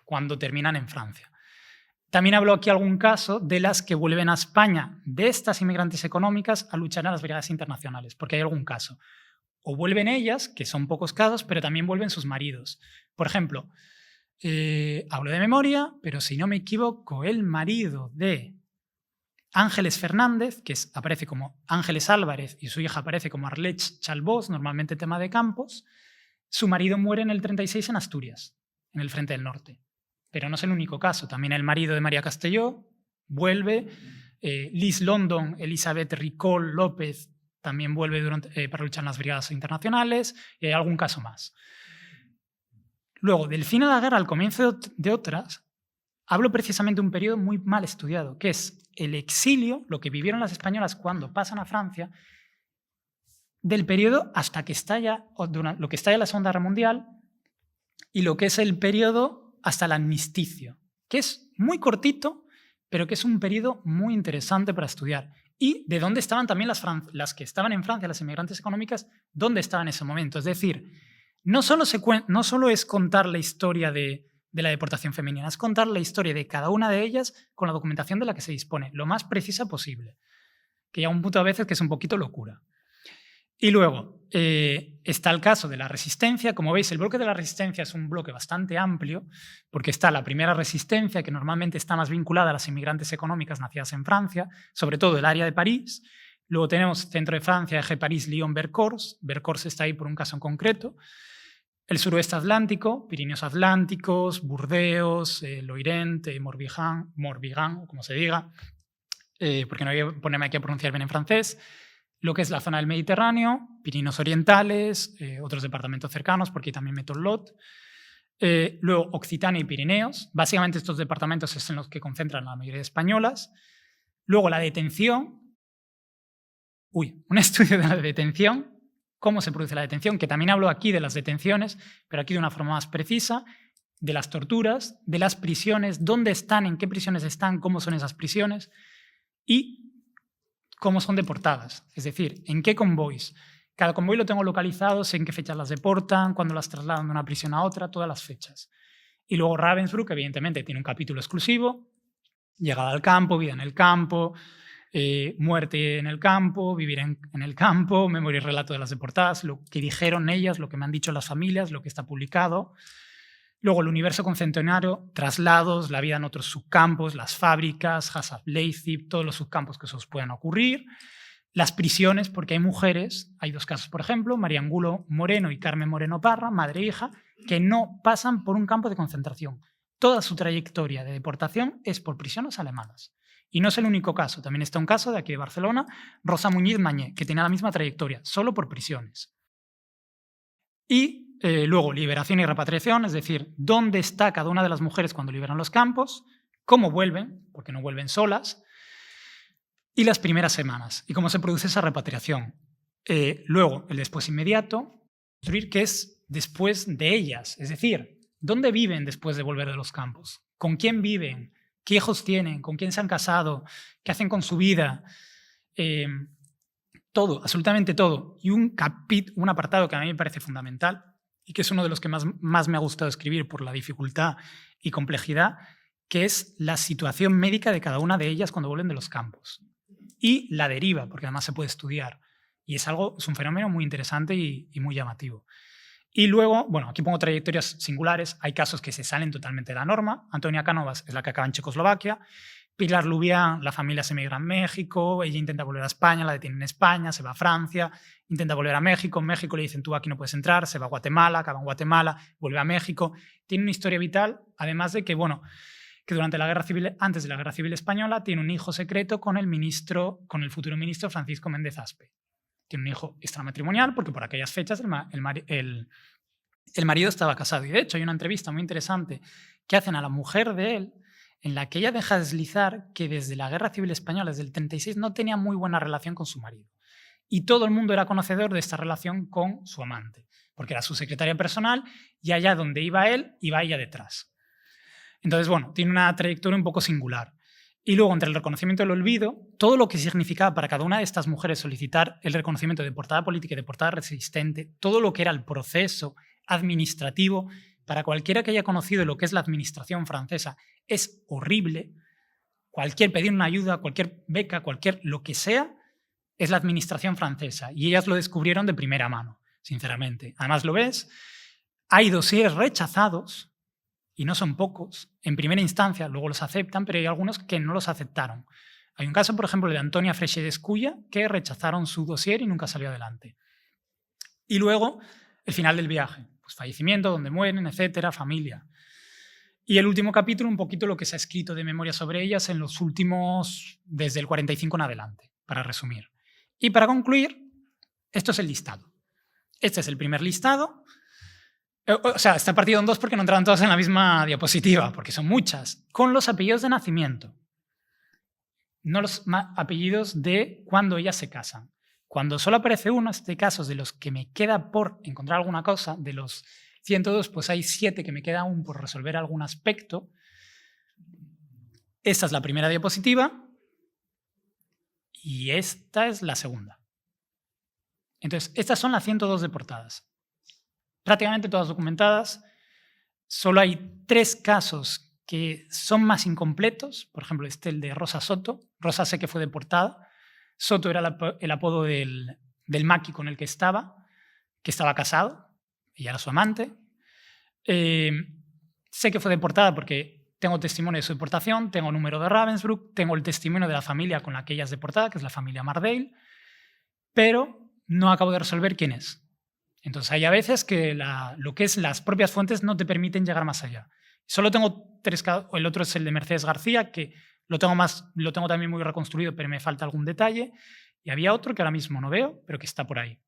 cuando terminan en Francia. También hablo aquí algún caso de las que vuelven a España, de estas inmigrantes económicas, a luchar en las brigadas internacionales, porque hay algún caso. O vuelven ellas, que son pocos casos, pero también vuelven sus maridos. Por ejemplo, hablo de memoria, pero si no me equivoco, el marido de Ángeles Fernández, que aparece como Ángeles Álvarez y su hija aparece como Arlech Chalbós, normalmente tema de campos. Su marido muere en el 36 en Asturias, en el Frente del Norte. Pero no es el único caso. También el marido de María Castelló vuelve. Liz London, Elizabeth Ricol López también vuelve para luchar en las brigadas internacionales. Y hay algún caso más. Luego, del fin de la guerra al comienzo de otras, hablo precisamente de un periodo muy mal estudiado, que es el exilio, lo que vivieron las españolas cuando pasan a Francia, del periodo hasta que estalla, lo que estalla la Segunda Guerra Mundial y lo que es el periodo hasta el armisticio, que es muy cortito, pero que es un periodo muy interesante para estudiar. Y de dónde estaban también las que estaban en Francia, las inmigrantes económicas, dónde estaban en ese momento. Es decir, no solo es contar la historia de la deportación femenina, es contar la historia de cada una de ellas con la documentación de la que se dispone, lo más precisa posible, que ya un punto a veces que es un poquito locura. Y luego está el caso de la resistencia. Como veis, el bloque de la resistencia es un bloque bastante amplio, porque está la primera resistencia, que normalmente está más vinculada a las inmigrantes económicas nacidas en Francia, sobre todo el área de París. Luego tenemos centro de Francia, eje París-Lyon, Vercors. Vercors está ahí por un caso en concreto. El suroeste atlántico, Pirineos Atlánticos, Burdeos, Loirent, Morbihan, o como se diga, porque no voy a ponerme aquí a pronunciar bien en francés. lo que es la zona del Mediterráneo, Pirineos Orientales, otros departamentos cercanos, porque también meto el Lot. Luego Occitania y Pirineos. Básicamente estos departamentos es en los que concentran la mayoría de españolas. Luego la detención. Un estudio de la detención. Cómo se produce la detención, que también hablo aquí de las detenciones, pero aquí de una forma más precisa, de las torturas, de las prisiones, dónde están, en qué prisiones están, cómo son esas prisiones y cómo son deportadas. Es decir, en qué convoys. Cada convoy lo tengo localizado, sé en qué fechas las deportan, cuándo las trasladan de una prisión a otra, todas las fechas. Y luego Ravensbrück, evidentemente, tiene un capítulo exclusivo, llegada al campo, vida en el campo, muerte en el campo, vivir en el campo, memoria y relato de las deportadas, lo que dijeron ellas, lo que me han dicho las familias, lo que está publicado. Luego el universo concentrario, traslados, la vida en otros subcampos, las fábricas, Hassab Leipzig, todos los subcampos que se os puedan ocurrir. Las prisiones, porque hay mujeres, hay 2 casos, por ejemplo, María Angulo Moreno y Carmen Moreno Parra, madre e hija, que no pasan por un campo de concentración. Toda su trayectoria de deportación es por prisiones alemanas. Y no es el único caso, también está un caso de aquí de Barcelona, Rosa Muñiz Mañé, que tiene la misma trayectoria, solo por prisiones. Y luego liberación y repatriación, es decir, dónde está cada una de las mujeres cuando liberan los campos, cómo vuelven, porque no vuelven solas, y las primeras semanas, y cómo se produce esa repatriación. Luego, el después inmediato, construir qué es después de ellas, es decir, dónde viven después de volver de los campos, con quién viven, qué hijos tienen, con quién se han casado, qué hacen con su vida, todo, absolutamente todo. Y un apartado que a mí me parece fundamental y que es uno de los que más me ha gustado escribir por la dificultad y complejidad, que es la situación médica de cada una de ellas cuando vuelven de los campos. Y la deriva, porque además se puede estudiar. Y es un fenómeno muy interesante y muy llamativo. Y luego, bueno, aquí pongo trayectorias singulares. Hay casos que se salen totalmente de la norma. Antonia Cánovas es la que acaba en Checoslovaquia. Pilar Lubián, la familia se emigra en México. Ella intenta volver a España, la detienen en España, se va a Francia, intenta volver a México. En México le dicen, tú aquí no puedes entrar. Se va a Guatemala, acaba en Guatemala, vuelve a México. Tiene una historia vital, además de que, bueno, que durante la guerra civil, antes de la Guerra Civil Española, tiene un hijo secreto con el futuro ministro Francisco Méndez Aspe. Tiene un hijo extramatrimonial porque por aquellas fechas el marido estaba casado. Y de hecho hay una entrevista muy interesante que hacen a la mujer de él en la que ella deja deslizar que desde la Guerra Civil Española, desde el 36, no tenía muy buena relación con su marido. Y todo el mundo era conocedor de esta relación con su amante, porque era su secretaria personal y allá donde iba él, iba ella detrás. Entonces, bueno, tiene una trayectoria un poco singular. Y luego, entre el reconocimiento y el olvido, todo lo que significaba para cada una de estas mujeres solicitar el reconocimiento de deportada política y deportada resistente, todo lo que era el proceso administrativo, para cualquiera que haya conocido lo que es la administración francesa, es horrible. Pedir una ayuda, cualquier beca, cualquier lo que sea, es la administración francesa. Y ellas lo descubrieron de primera mano, sinceramente. Además, lo ves, hay dosieres rechazados, y no son pocos, en primera instancia, luego los aceptan, pero hay algunos que no los aceptaron. Hay un caso, por ejemplo, de Antonia Freixé Desculla, que rechazaron su dossier y nunca salió adelante. Y luego, el final del viaje, pues fallecimiento, donde mueren, etcétera, familia. Y el último capítulo, un poquito lo que se ha escrito de memoria sobre ellas en los últimos, desde el 45 en adelante, para resumir. Y para concluir, esto es el listado. Este es el primer listado. O sea, está partido en 2 porque no entraban todas en la misma diapositiva, porque son muchas, con los apellidos de nacimiento, no los apellidos de cuando ellas se casan. Cuando solo aparece uno, este caso es de los que me queda por encontrar alguna cosa, de los 102, pues hay 7 que me queda aún por resolver algún aspecto. Esta es la primera diapositiva y esta es la segunda. Entonces, estas son las 102 deportadas. Prácticamente todas documentadas. Solo hay 3 casos que son más incompletos. Por ejemplo, el de Rosa Soto. Rosa sé que fue deportada. Soto era el apodo del maqui con el que estaba casado. Ella era su amante. Sé que fue deportada porque tengo testimonio de su deportación, tengo número de Ravensbrück, tengo el testimonio de la familia con la que ella es deportada, que es la familia Mardale, pero no acabo de resolver quién es. Entonces hay a veces que lo que es las propias fuentes no te permiten llegar más allá. Solo tengo 3 casos, el otro es el de Mercedes García, que lo tengo también muy reconstruido, pero me falta algún detalle. Y había otro que ahora mismo no veo, pero que está por ahí.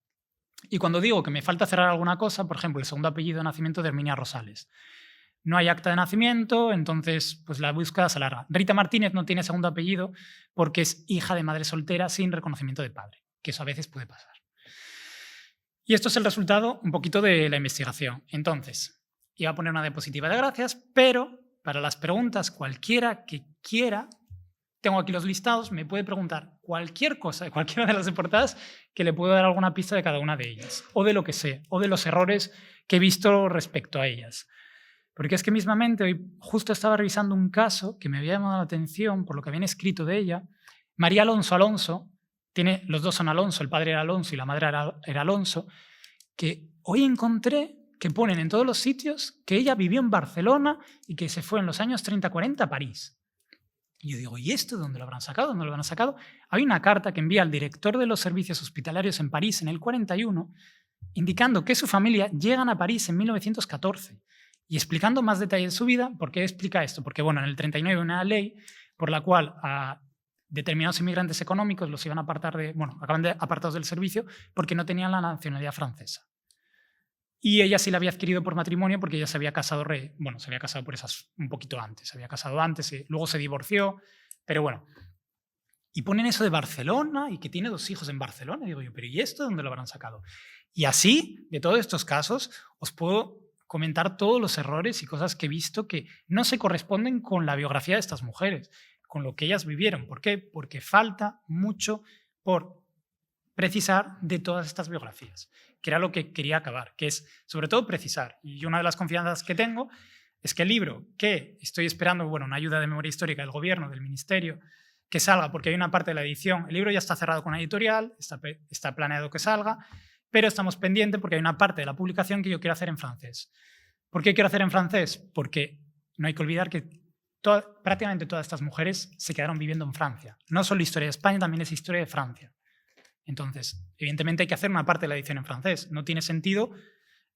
Y cuando digo que me falta cerrar alguna cosa, por ejemplo, el segundo apellido de nacimiento de Herminia Rosales. No hay acta de nacimiento, entonces pues la búsqueda se alarga. Rita Martínez no tiene segundo apellido porque es hija de madre soltera sin reconocimiento de padre, que eso a veces puede pasar. Y esto es el resultado un poquito de la investigación. Entonces, iba a poner una diapositiva de gracias, pero para las preguntas, cualquiera que quiera, tengo aquí los listados, me puede preguntar cualquier cosa de cualquiera de las portadas que le puedo dar alguna pista de cada una de ellas, o de lo que sé, o de los errores que he visto respecto a ellas. Porque es que mismamente hoy justo estaba revisando un caso que me había llamado la atención por lo que habían escrito de ella. María Alonso, los dos son Alonso, el padre era Alonso y la madre era Alonso, que hoy encontré que ponen en todos los sitios que ella vivió en Barcelona y que se fue en los años 30-40 a París. Y yo digo, ¿y esto de dónde lo habrán sacado? ¿Dónde lo habrán sacado? Hay una carta que envía al director de los servicios hospitalarios en París en el 41, indicando que su familia llegan a París en 1914 y explicando más detalles de su vida. ¿Por qué explica esto? Porque bueno, en el 39 hay una ley por la cual a determinados inmigrantes económicos los iban a apartar acaban apartados del servicio porque no tenían la nacionalidad francesa. Y ella sí la había adquirido por matrimonio porque ella se había casado, se había casado por esas un poquito antes, se había casado antes, y luego se divorció, pero bueno. Y ponen eso de Barcelona y que tiene 2 hijos en Barcelona. Y digo yo, ¿pero y esto dónde lo habrán sacado? Y así, de todos estos casos, os puedo comentar todos los errores y cosas que he visto que no se corresponden con la biografía de estas mujeres, con lo que ellas vivieron. ¿Por qué? Porque falta mucho por precisar de todas estas biografías, que era lo que quería acabar, que es sobre todo precisar. Y una de las confianzas que tengo es que el libro que estoy esperando, una ayuda de memoria histórica del gobierno, del ministerio, que salga, porque hay una parte de la edición, el libro ya está cerrado con la editorial, está planeado que salga, pero estamos pendientes porque hay una parte de la publicación que yo quiero hacer en francés. ¿Por qué quiero hacer en francés? Porque no hay que olvidar que prácticamente todas estas mujeres se quedaron viviendo en Francia. No solo historia de España, también es historia de Francia. Entonces, evidentemente hay que hacer una parte de la edición en francés. No tiene sentido,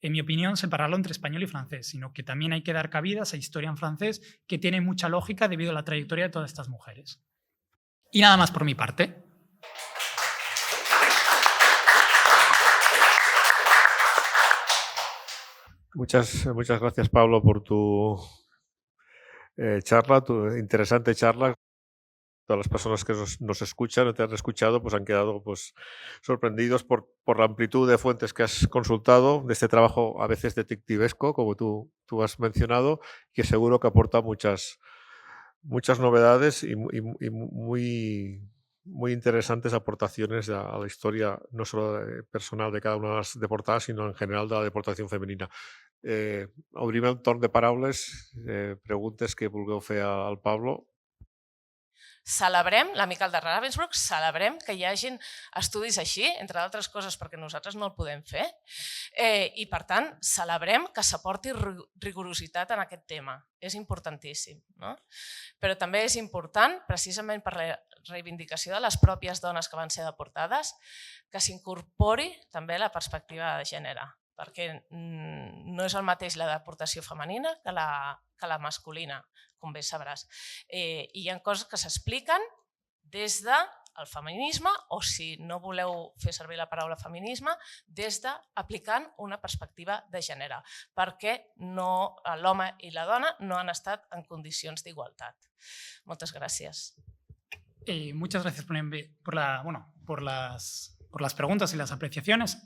en mi opinión, separarlo entre español y francés, sino que también hay que dar cabida a esa historia en francés que tiene mucha lógica debido a la trayectoria de todas estas mujeres. Y nada más por mi parte. Muchas gracias, Pablo, por tu charla, tu interesante charla. Todas las personas que nos escuchan o te han escuchado pues han quedado sorprendidos por la amplitud de fuentes que has consultado, de este trabajo a veces detectivesco, como tú has mencionado, que seguro que aporta muchas novedades y muy interesantes aportaciones a la historia, no solo personal de cada una de las deportadas, sino en general de la deportación femenina. Obrim el torn de paraules, preguntes que vulgueu fer al Pablo. Celebrem, l'amic de Ravensbrück, celebrem que hi hagin estudis així, entre d'altres coses perquè nosaltres no el podem fer, i per tant celebrem que s'aporti rigorositat en aquest tema. És importantíssim. No? Però també és important, precisament per la reivindicació de les pròpies dones que van ser deportades, que s'incorpori també la perspectiva de gènere, perquè no és el mateix la deportació femenina que la masculina, com bé sabràs. I hi ha coses que s'expliquen des del feminisme, o si no voleu fer servir la paraula feminisme, des d'aplicant una perspectiva de gènere, perquè l'home i la dona no han estat en condicions d'igualtat. Moltes gràcies. Muchas gracias por las preguntas y las apreciaciones.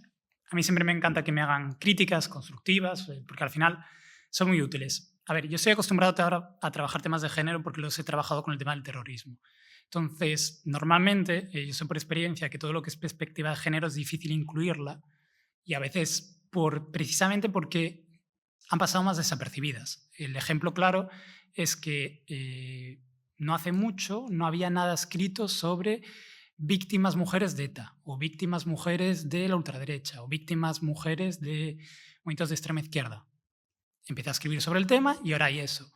A mí siempre me encanta que me hagan críticas constructivas, porque al final son muy útiles. A ver, yo estoy acostumbrado ahora a trabajar temas de género porque los he trabajado con el tema del terrorismo. Entonces, normalmente, yo sé por experiencia que todo lo que es perspectiva de género es difícil incluirla y a veces precisamente porque han pasado más desapercibidas. El ejemplo claro es que no hace mucho no había nada escrito sobre víctimas mujeres de ETA o víctimas mujeres de la ultraderecha o víctimas mujeres de movimientos de extrema izquierda. Empecé a escribir sobre el tema y ahora hay eso.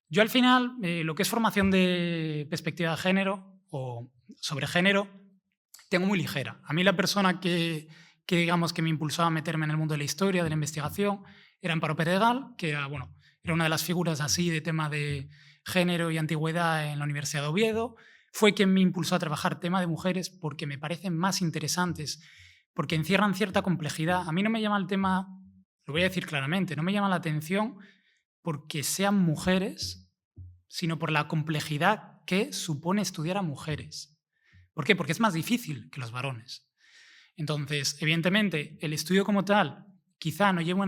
Yo al final, lo que es formación de perspectiva de género o sobre género, tengo muy ligera. A mí la persona que digamos que me impulsó a meterme en el mundo de la historia, de la investigación, era Amparo Peregal, que era una de las figuras así de tema de género y antigüedad en la Universidad de Oviedo. fue quien me impulsó a trabajar tema de mujeres porque me parecen más interesantes, porque encierran cierta complejidad. A mí no me llama el tema, lo voy a decir claramente, no me llama la atención porque sean mujeres, sino por la complejidad que supone estudiar a mujeres. ¿Por qué? Porque es más difícil que los varones. Entonces, evidentemente, el estudio como tal quizá no lleva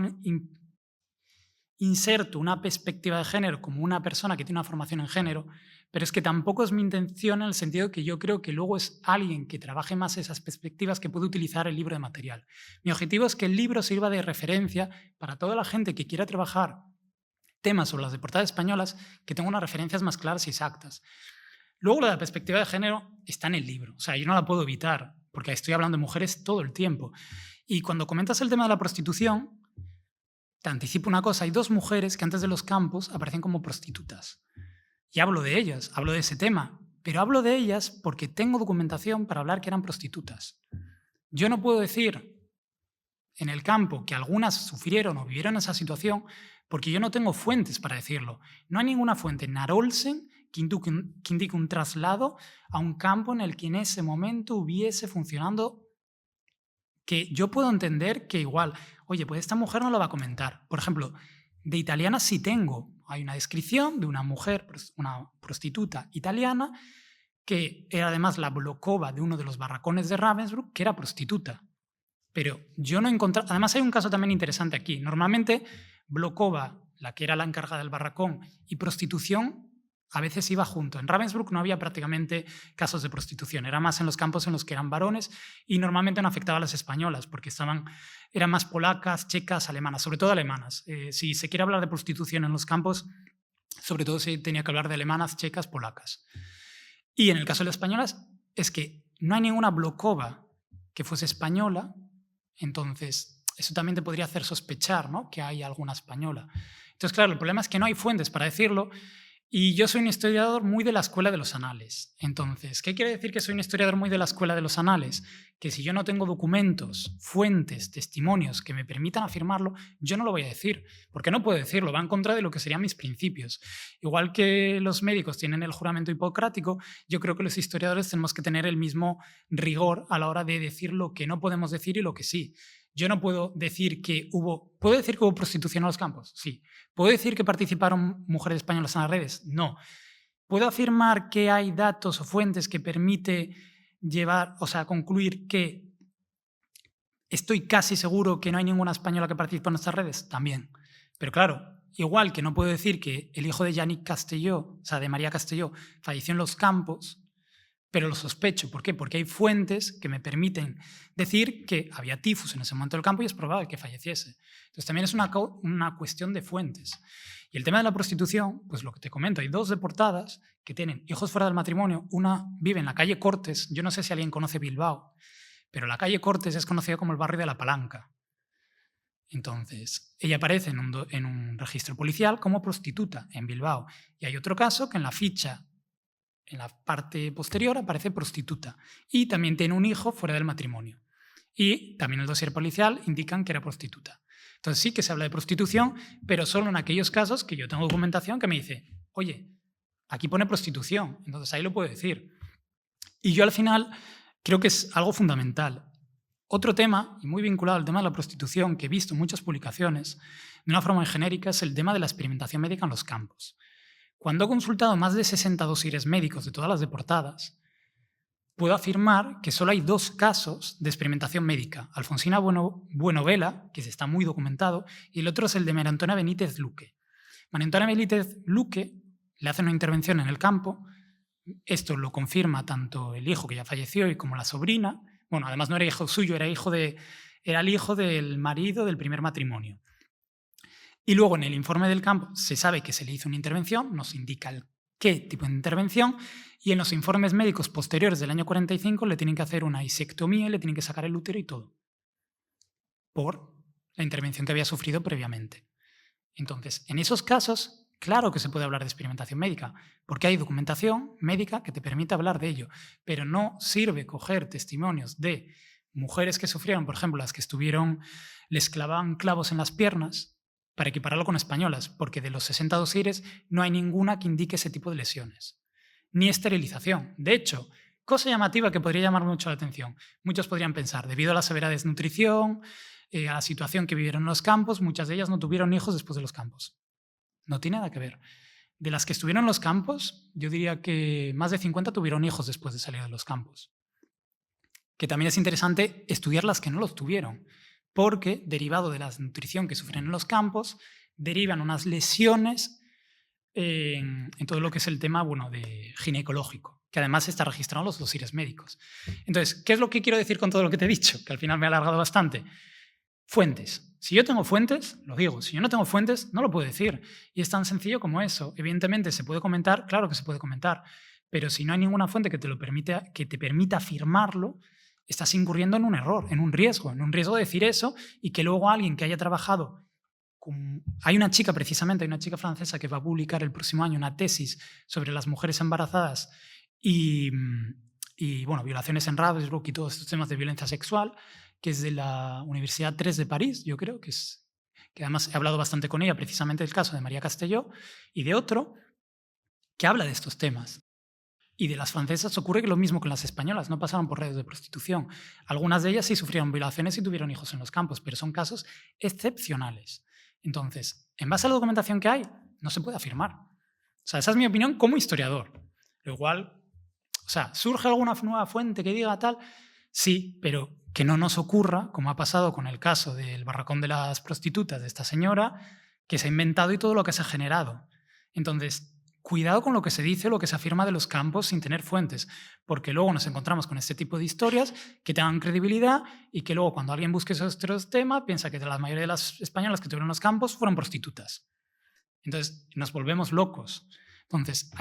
inserto una perspectiva de género como una persona que tiene una formación en género, pero es que tampoco es mi intención en el sentido de que yo creo que luego es alguien que trabaje más esas perspectivas que puede utilizar el libro de material. Mi objetivo es que el libro sirva de referencia para toda la gente que quiera trabajar temas sobre las deportadas españolas, que tenga unas referencias más claras y exactas. Luego, la perspectiva de género está en el libro. O sea, yo no la puedo evitar, porque estoy hablando de mujeres todo el tiempo. Y cuando comentas el tema de la prostitución, te anticipo una cosa. Hay 2 mujeres que antes de los campos aparecen como prostitutas. Y hablo de ellas, hablo de ese tema. Pero hablo de ellas porque tengo documentación para hablar que eran prostitutas. Yo no puedo decir en el campo que algunas sufrieron o vivieron esa situación porque yo no tengo fuentes para decirlo. No hay ninguna fuente en Olsen que indique un traslado a un campo en el que en ese momento hubiese funcionando, que yo puedo entender que igual, oye, pues esta mujer no lo va a comentar. Por ejemplo, de italiana sí tengo. Hay una descripción de una mujer, una prostituta italiana, que era además la Blokova de uno de los barracones de Ravensbrück, que era prostituta. Pero yo no he encontrado... Además hay un caso también interesante aquí. Normalmente Blokova, la que era la encargada del barracón, y prostitución a veces iba junto. En Ravensbrück no había prácticamente casos de prostitución. Era más en los campos en los que eran varones y normalmente no afectaba a las españolas porque eran más polacas, checas, alemanas, sobre todo alemanas. Si se quiere hablar de prostitución en los campos, sobre todo se tenía que hablar de alemanas, checas, polacas. Y en el caso de las españolas es que no hay ninguna Blokova que fuese española, entonces eso también te podría hacer sospechar, ¿no?, que hay alguna española. Entonces, claro, el problema es que no hay fuentes para decirlo y yo soy un historiador muy de la escuela de los anales. Entonces, ¿qué quiere decir que soy un historiador muy de la escuela de los anales? Que si yo no tengo documentos, fuentes, testimonios que me permitan afirmarlo, yo no lo voy a decir, porque no puedo decirlo, va en contra de lo que serían mis principios. Igual que los médicos tienen el juramento hipocrático, yo creo que los historiadores tenemos que tener el mismo rigor a la hora de decir lo que no podemos decir y lo que sí. Yo no puedo decir que hubo... ¿Puedo decir que hubo prostitución en los campos? Sí. ¿Puedo decir que participaron mujeres españolas en las redes? No. ¿Puedo afirmar que hay datos o fuentes que permite concluir que estoy casi seguro que no hay ninguna española que participe en estas redes? También. Pero claro, igual que no puedo decir que el hijo de Yannick Castelló, o sea, de María Castelló, falleció en los campos, pero lo sospecho. ¿Por qué? Porque hay fuentes que me permiten decir que había tifus en ese momento del campo y es probable que falleciese. Entonces también es una cuestión de fuentes. Y el tema de la prostitución, pues lo que te comento, hay 2 deportadas que tienen hijos fuera del matrimonio. Una vive en la calle Cortes, yo no sé si alguien conoce Bilbao, pero la calle Cortes es conocida como el barrio de la Palanca. Entonces, ella aparece en un registro policial como prostituta en Bilbao. Y hay otro caso que en la ficha, en la parte posterior, aparece prostituta. Y también tiene un hijo fuera del matrimonio. Y también el dossier policial indican que era prostituta. Entonces sí que se habla de prostitución, pero solo en aquellos casos que yo tengo documentación que me dice, oye, aquí pone prostitución. Entonces ahí lo puedo decir. Y yo al final creo que es algo fundamental. Otro tema, y muy vinculado al tema de la prostitución, que he visto en muchas publicaciones, de una forma muy genérica, es el tema de la experimentación médica en los campos. Cuando he consultado más de 60 dosieres médicos de todas las deportadas, puedo afirmar que solo hay 2 casos de experimentación médica. Alfonsina Buenovela, que está muy documentado, y el otro es el de María Antonia Benítez Luque. María Antonia Benítez Luque le hace una intervención en el campo. Esto lo confirma tanto el hijo que ya falleció y como la sobrina. Bueno, además no era hijo suyo, era el hijo del marido del primer matrimonio. Y luego en el informe del campo se sabe que se le hizo una intervención, nos indica qué tipo de intervención, y en los informes médicos posteriores del año 45 le tienen que hacer una disectomía y le tienen que sacar el útero y todo, por la intervención que había sufrido previamente. Entonces, en esos casos, claro que se puede hablar de experimentación médica, porque hay documentación médica que te permite hablar de ello, pero no sirve coger testimonios de mujeres que sufrieron, por ejemplo, las que les clavaban clavos en las piernas, para equipararlo con españolas, porque de los 60 dosieres no hay ninguna que indique ese tipo de lesiones. ni esterilización. De hecho, cosa llamativa que podría llamar mucho la atención. Muchos podrían pensar, debido a la severa desnutrición, a la situación que vivieron en los campos, muchas de ellas no tuvieron hijos después de los campos. No tiene nada que ver. De las que estuvieron en los campos, yo diría que más de 50 tuvieron hijos después de salir de los campos. Que también es interesante estudiar las que no los tuvieron, porque derivado de la desnutrición que sufren en los campos, derivan unas lesiones en todo lo que es el tema de ginecológico, que además está registrado en los dosieres médicos. Entonces, ¿qué es lo que quiero decir con todo lo que te he dicho? Que al final me he alargado bastante. Fuentes. Si yo tengo fuentes, lo digo. Si yo no tengo fuentes, no lo puedo decir. Y es tan sencillo como eso. Evidentemente, ¿se puede comentar? Claro que se puede comentar. Pero si no hay ninguna fuente que te permita afirmarlo, estás incurriendo en un error, en un riesgo de decir eso y que luego alguien que haya trabajado hay una chica francesa que va a publicar el próximo año una tesis sobre las mujeres embarazadas y violaciones en Ravensbrück y todos estos temas de violencia sexual, que es de la Universidad 3 de París, yo creo, que además he hablado bastante con ella precisamente del caso de María Castelló y de otro que habla de estos temas. Y de las francesas ocurre lo mismo con las españolas, no pasaron por redes de prostitución. Algunas de ellas sí sufrieron violaciones y tuvieron hijos en los campos, pero son casos excepcionales. Entonces, en base a la documentación que hay, no se puede afirmar. O sea, esa es mi opinión como historiador. Lo igual, ¿surge alguna nueva fuente que diga tal? Sí, pero que no nos ocurra, como ha pasado con el caso del barracón de las prostitutas de esta señora, que se ha inventado y todo lo que se ha generado. Entonces, cuidado con lo que se dice o lo que se afirma de los campos sin tener fuentes, porque luego nos encontramos con este tipo de historias que tengan credibilidad y que luego cuando alguien busque esos temas piensa que la mayoría de las españolas que tuvieron los campos fueron prostitutas. Entonces nos volvemos locos. Entonces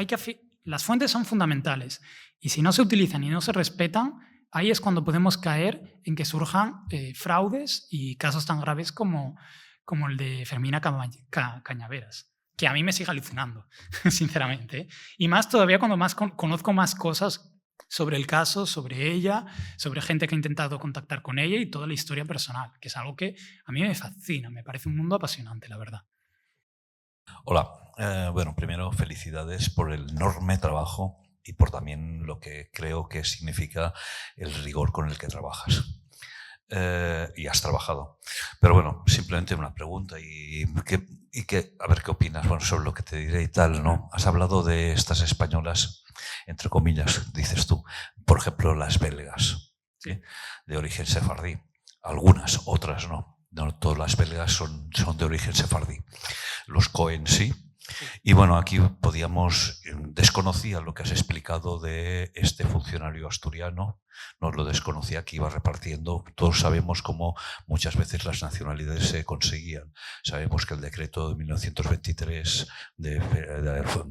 las fuentes son fundamentales y si no se utilizan y no se respetan, ahí es cuando podemos caer en que surjan fraudes y casos tan graves como el de Fermina Cañaveras, que a mí me sigue alucinando, sinceramente. Y más todavía cuando conozco más cosas sobre el caso, sobre ella, sobre gente que ha intentado contactar con ella y toda la historia personal, que es algo que a mí me fascina, me parece un mundo apasionante, la verdad. Hola, primero felicidades por el enorme trabajo y por también lo que creo que significa el rigor con el que trabajas. Y has trabajado. Pero bueno, simplemente una pregunta y que a ver qué opinas sobre lo que te diré y tal, ¿no? Has hablado de estas españolas, entre comillas, dices tú, por ejemplo, las belgas, ¿sí? De origen sefardí. Algunas, otras no. No todas las belgas son de origen sefardí. Los Cohen sí. Y bueno, aquí desconocía lo que has explicado de este funcionario asturiano, no lo desconocía, que iba repartiendo. Todos sabemos cómo muchas veces las nacionalidades se conseguían. Sabemos que el decreto de 1923 de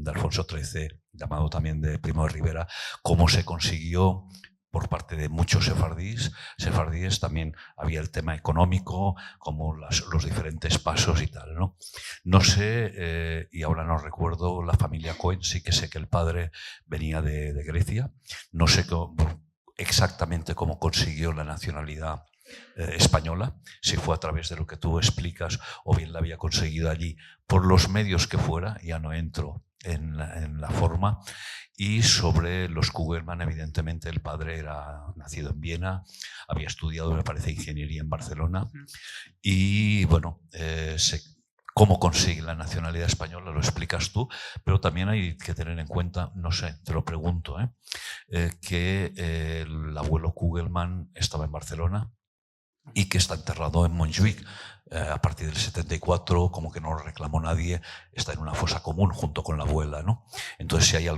Alfonso XIII, llamado también de Primo de Rivera, cómo se consiguió por parte de muchos sefardíes. También había el tema económico, como los diferentes pasos y tal, ¿no? No sé, y ahora no recuerdo, la familia Cohen, sí que sé que el padre venía de Grecia. No sé exactamente cómo consiguió la nacionalidad española, si fue a través de lo que tú explicas o bien la había conseguido allí por los medios que fuera, ya no entro en la forma. Y sobre los Kugelmann, evidentemente el padre era nacido en Viena, había estudiado, me parece, ingeniería en Barcelona y bueno, cómo consigue la nacionalidad española lo explicas tú, pero también hay que tener en cuenta, no sé, te lo pregunto, que el abuelo Kugelmann estaba en Barcelona y que está enterrado en Montjuïc. A partir del 74, como que no lo reclamó nadie, está en una fosa común junto con la abuela, ¿no? Entonces, si hay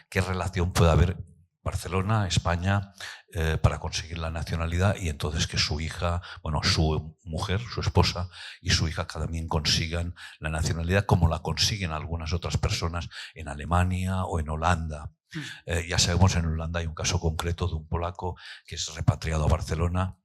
¿qué relación puede haber Barcelona, España, para conseguir la nacionalidad y entonces que su hija, su mujer, su esposa y su hija también consigan la nacionalidad como la consiguen algunas otras personas en Alemania o en Holanda? Ya sabemos, en Holanda hay un caso concreto de un polaco que es repatriado a Barcelona,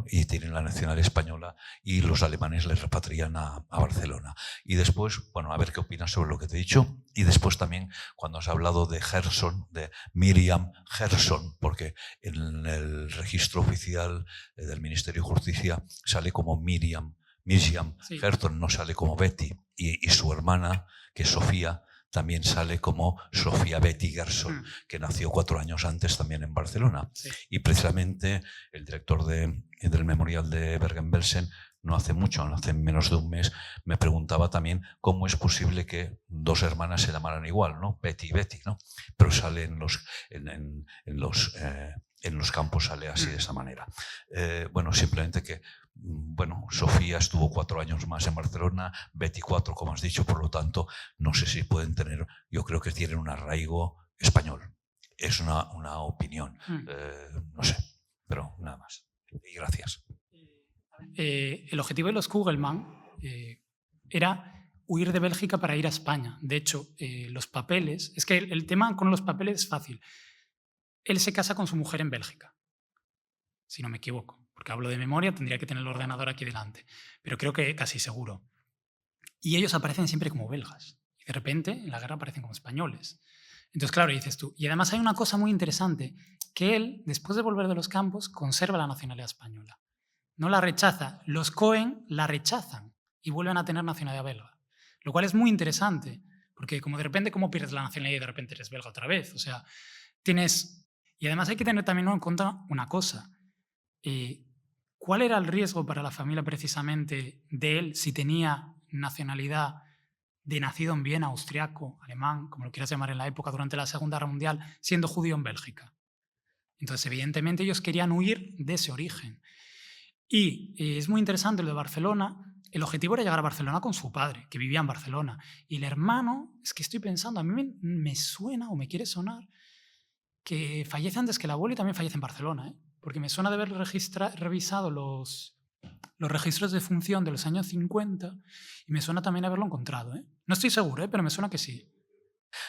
y tienen la nacionalidad española y los alemanes les repatrian a Barcelona. Y después, a ver qué opinas sobre lo que te he dicho. Y después también cuando has hablado de Gerson, de Miriam Gerson, porque en el registro oficial del Ministerio de Justicia sale como Miriam sí. Gerson, no sale como Betty. Y su hermana, que es Sofía, también sale como Sofía Betty Gerson, que nació 4 años antes también en Barcelona. Sí. Y precisamente el director del Memorial de Bergen-Belsen, no hace mucho, no hace menos de un mes, me preguntaba también cómo es posible que 2 hermanas se llamaran igual, ¿no? Betty y Betty, ¿no? Pero sale en los campos, sale así de esa manera. Bueno, simplemente que Sofía estuvo 4 años más en Barcelona, Betty 4, como has dicho, por lo tanto, no sé si pueden tener, yo creo que tienen un arraigo español. Es una opinión, no sé, pero nada más. Y gracias. El objetivo de los Kugelmann era huir de Bélgica para ir a España. De hecho, los papeles... Es que el tema con los papeles es fácil. Él se casa con su mujer en Bélgica, si no me equivoco. Porque hablo de memoria, tendría que tener el ordenador aquí delante. Pero creo que casi seguro. Y ellos aparecen siempre como belgas. Y de repente, en la guerra aparecen como españoles. Entonces, claro, dices tú. Y además hay una cosa muy interesante, que él, después de volver de los campos, conserva la nacionalidad española. No la rechaza. Los Cohen la rechazan y vuelven a tener nacionalidad belga. Lo cual es muy interesante, porque como de repente, ¿cómo pierdes la nacionalidad y de repente eres belga otra vez? O sea, tienes... Y además hay que tener también en cuenta una cosa. ¿Cuál era el riesgo para la familia precisamente de él si tenía nacionalidad de nacido en Viena, austriaco, alemán, como lo quieras llamar en la época, durante la Segunda Guerra Mundial, siendo judío en Bélgica? Entonces, evidentemente, ellos querían huir de ese origen. Y es muy interesante lo de Barcelona. El objetivo era llegar a Barcelona con su padre, que vivía en Barcelona. Y el hermano, es que estoy pensando, a mí me suena o me quiere sonar que fallece antes que el abuelo y también fallece en Barcelona, ¿eh? Porque me suena de haber revisado los registros de función de los años 50 y me suena también haberlo encontrado, ¿eh? No estoy seguro, pero me suena que sí.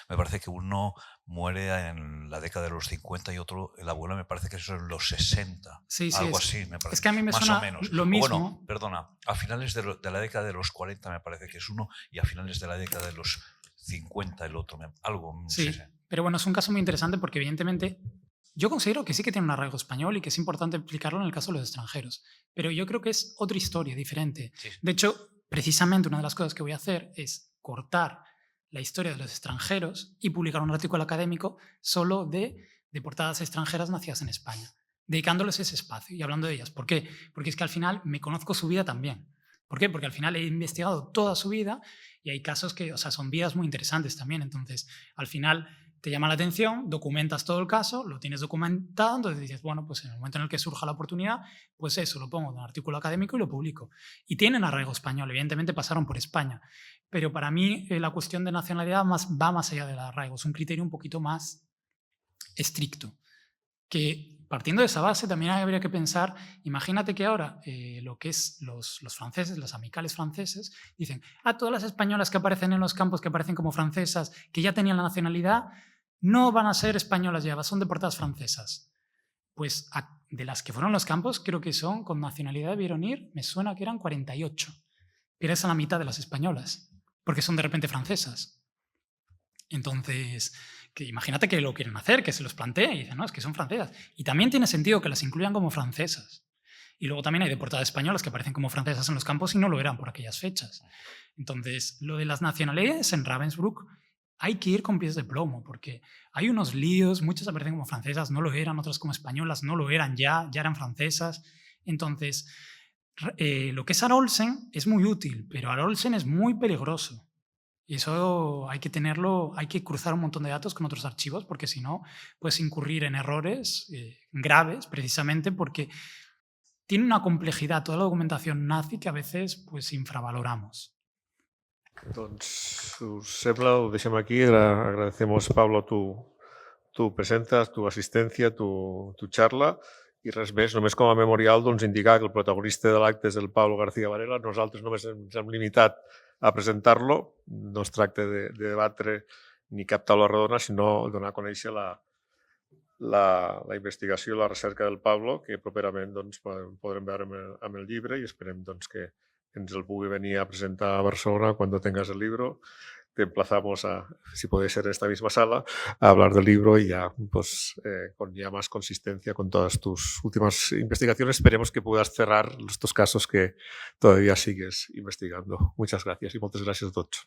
Me parece que uno muere en la década de los 50 y otro, el abuelo, me parece que eso es en los 60. Sí, algo así, me parece. Es que a mí me más suena o menos. lo mismo. Bueno, perdona, a finales de la década de los 40 me parece que es uno y a finales de la década de los 50 el otro. Algo. Sí, pero bueno, es un caso muy interesante porque evidentemente yo considero que sí que tiene un arraigo español y que es importante explicarlo en el caso de los extranjeros. Pero yo creo que es otra historia diferente. Sí. De hecho, precisamente una de las cosas que voy a hacer es cortar la historia de los extranjeros y publicar un artículo académico solo de deportadas extranjeras nacidas en España, dedicándoles ese espacio y hablando de ellas. ¿Por qué? Porque es que al final me conozco su vida también. ¿Por qué? Porque al final he investigado toda su vida y hay casos que, o sea, son vidas muy interesantes también. Entonces, al final te llama la atención, documentas todo el caso, lo tienes documentado, entonces dices, bueno, pues en el momento en el que surja la oportunidad, pues eso, lo pongo en un artículo académico y lo publico. Y tienen arraigo español, evidentemente pasaron por España. Pero para mí la cuestión de nacionalidad va más allá del arraigo, es un criterio un poquito más estricto. Que partiendo de esa base también habría que pensar, imagínate que ahora lo que es los franceses, los amicales franceses, dicen, todas las españolas que aparecen en los campos, que aparecen como francesas, que ya tenían la nacionalidad, no van a ser españolas ya, son deportadas francesas. Pues de las que fueron los campos, creo que son, con nacionalidad debieron ir, me suena que eran 48, pero es a la mitad de las españolas, porque son de repente francesas. Entonces, que imagínate que lo quieren hacer, que se los plantea y dicen, no, es que son francesas. Y también tiene sentido que las incluyan como francesas. Y luego también hay deportadas españolas que aparecen como francesas en los campos y no lo eran por aquellas fechas. Entonces, lo de las nacionalidades en Ravensbrück hay que ir con pies de plomo, porque hay unos líos, muchas aparecen como francesas, no lo eran, otras como españolas, no lo eran ya eran francesas. Entonces, lo que es Ar Olsen es muy útil, pero Ar Olsen es muy peligroso. Y eso hay que tenerlo, hay que cruzar un montón de datos con otros archivos, porque si no, puedes incurrir en errores graves, precisamente porque tiene una complejidad toda la documentación nazi que a veces pues infravaloramos. Doncs, si us sembla, ho deixem aquí. Agradecemos, Pablo, tu presenta, tu assistència, tu xarra. I res més, només com a memorial, doncs, indicar que el protagonista de l'acte és el Pablo García Varela. Nosaltres només ens hem limitat a presentar-lo. No es tracta de debatre ni cap taula rodona, sinó donar a conèixer la investigació i la recerca del Pablo, que properament doncs, podrem veure amb el llibre i esperem doncs, que ens el pugui venir a presentar a Barcelona cuando tengas el libro. Te emplazamos a, si puede ser en esta misma sala, a hablar del libro y ya, pues, con ya más consistencia con todas tus últimas investigaciones. Esperemos que puedas cerrar estos casos que todavía sigues investigando. Muchas gracias y moltes gràcies a tots.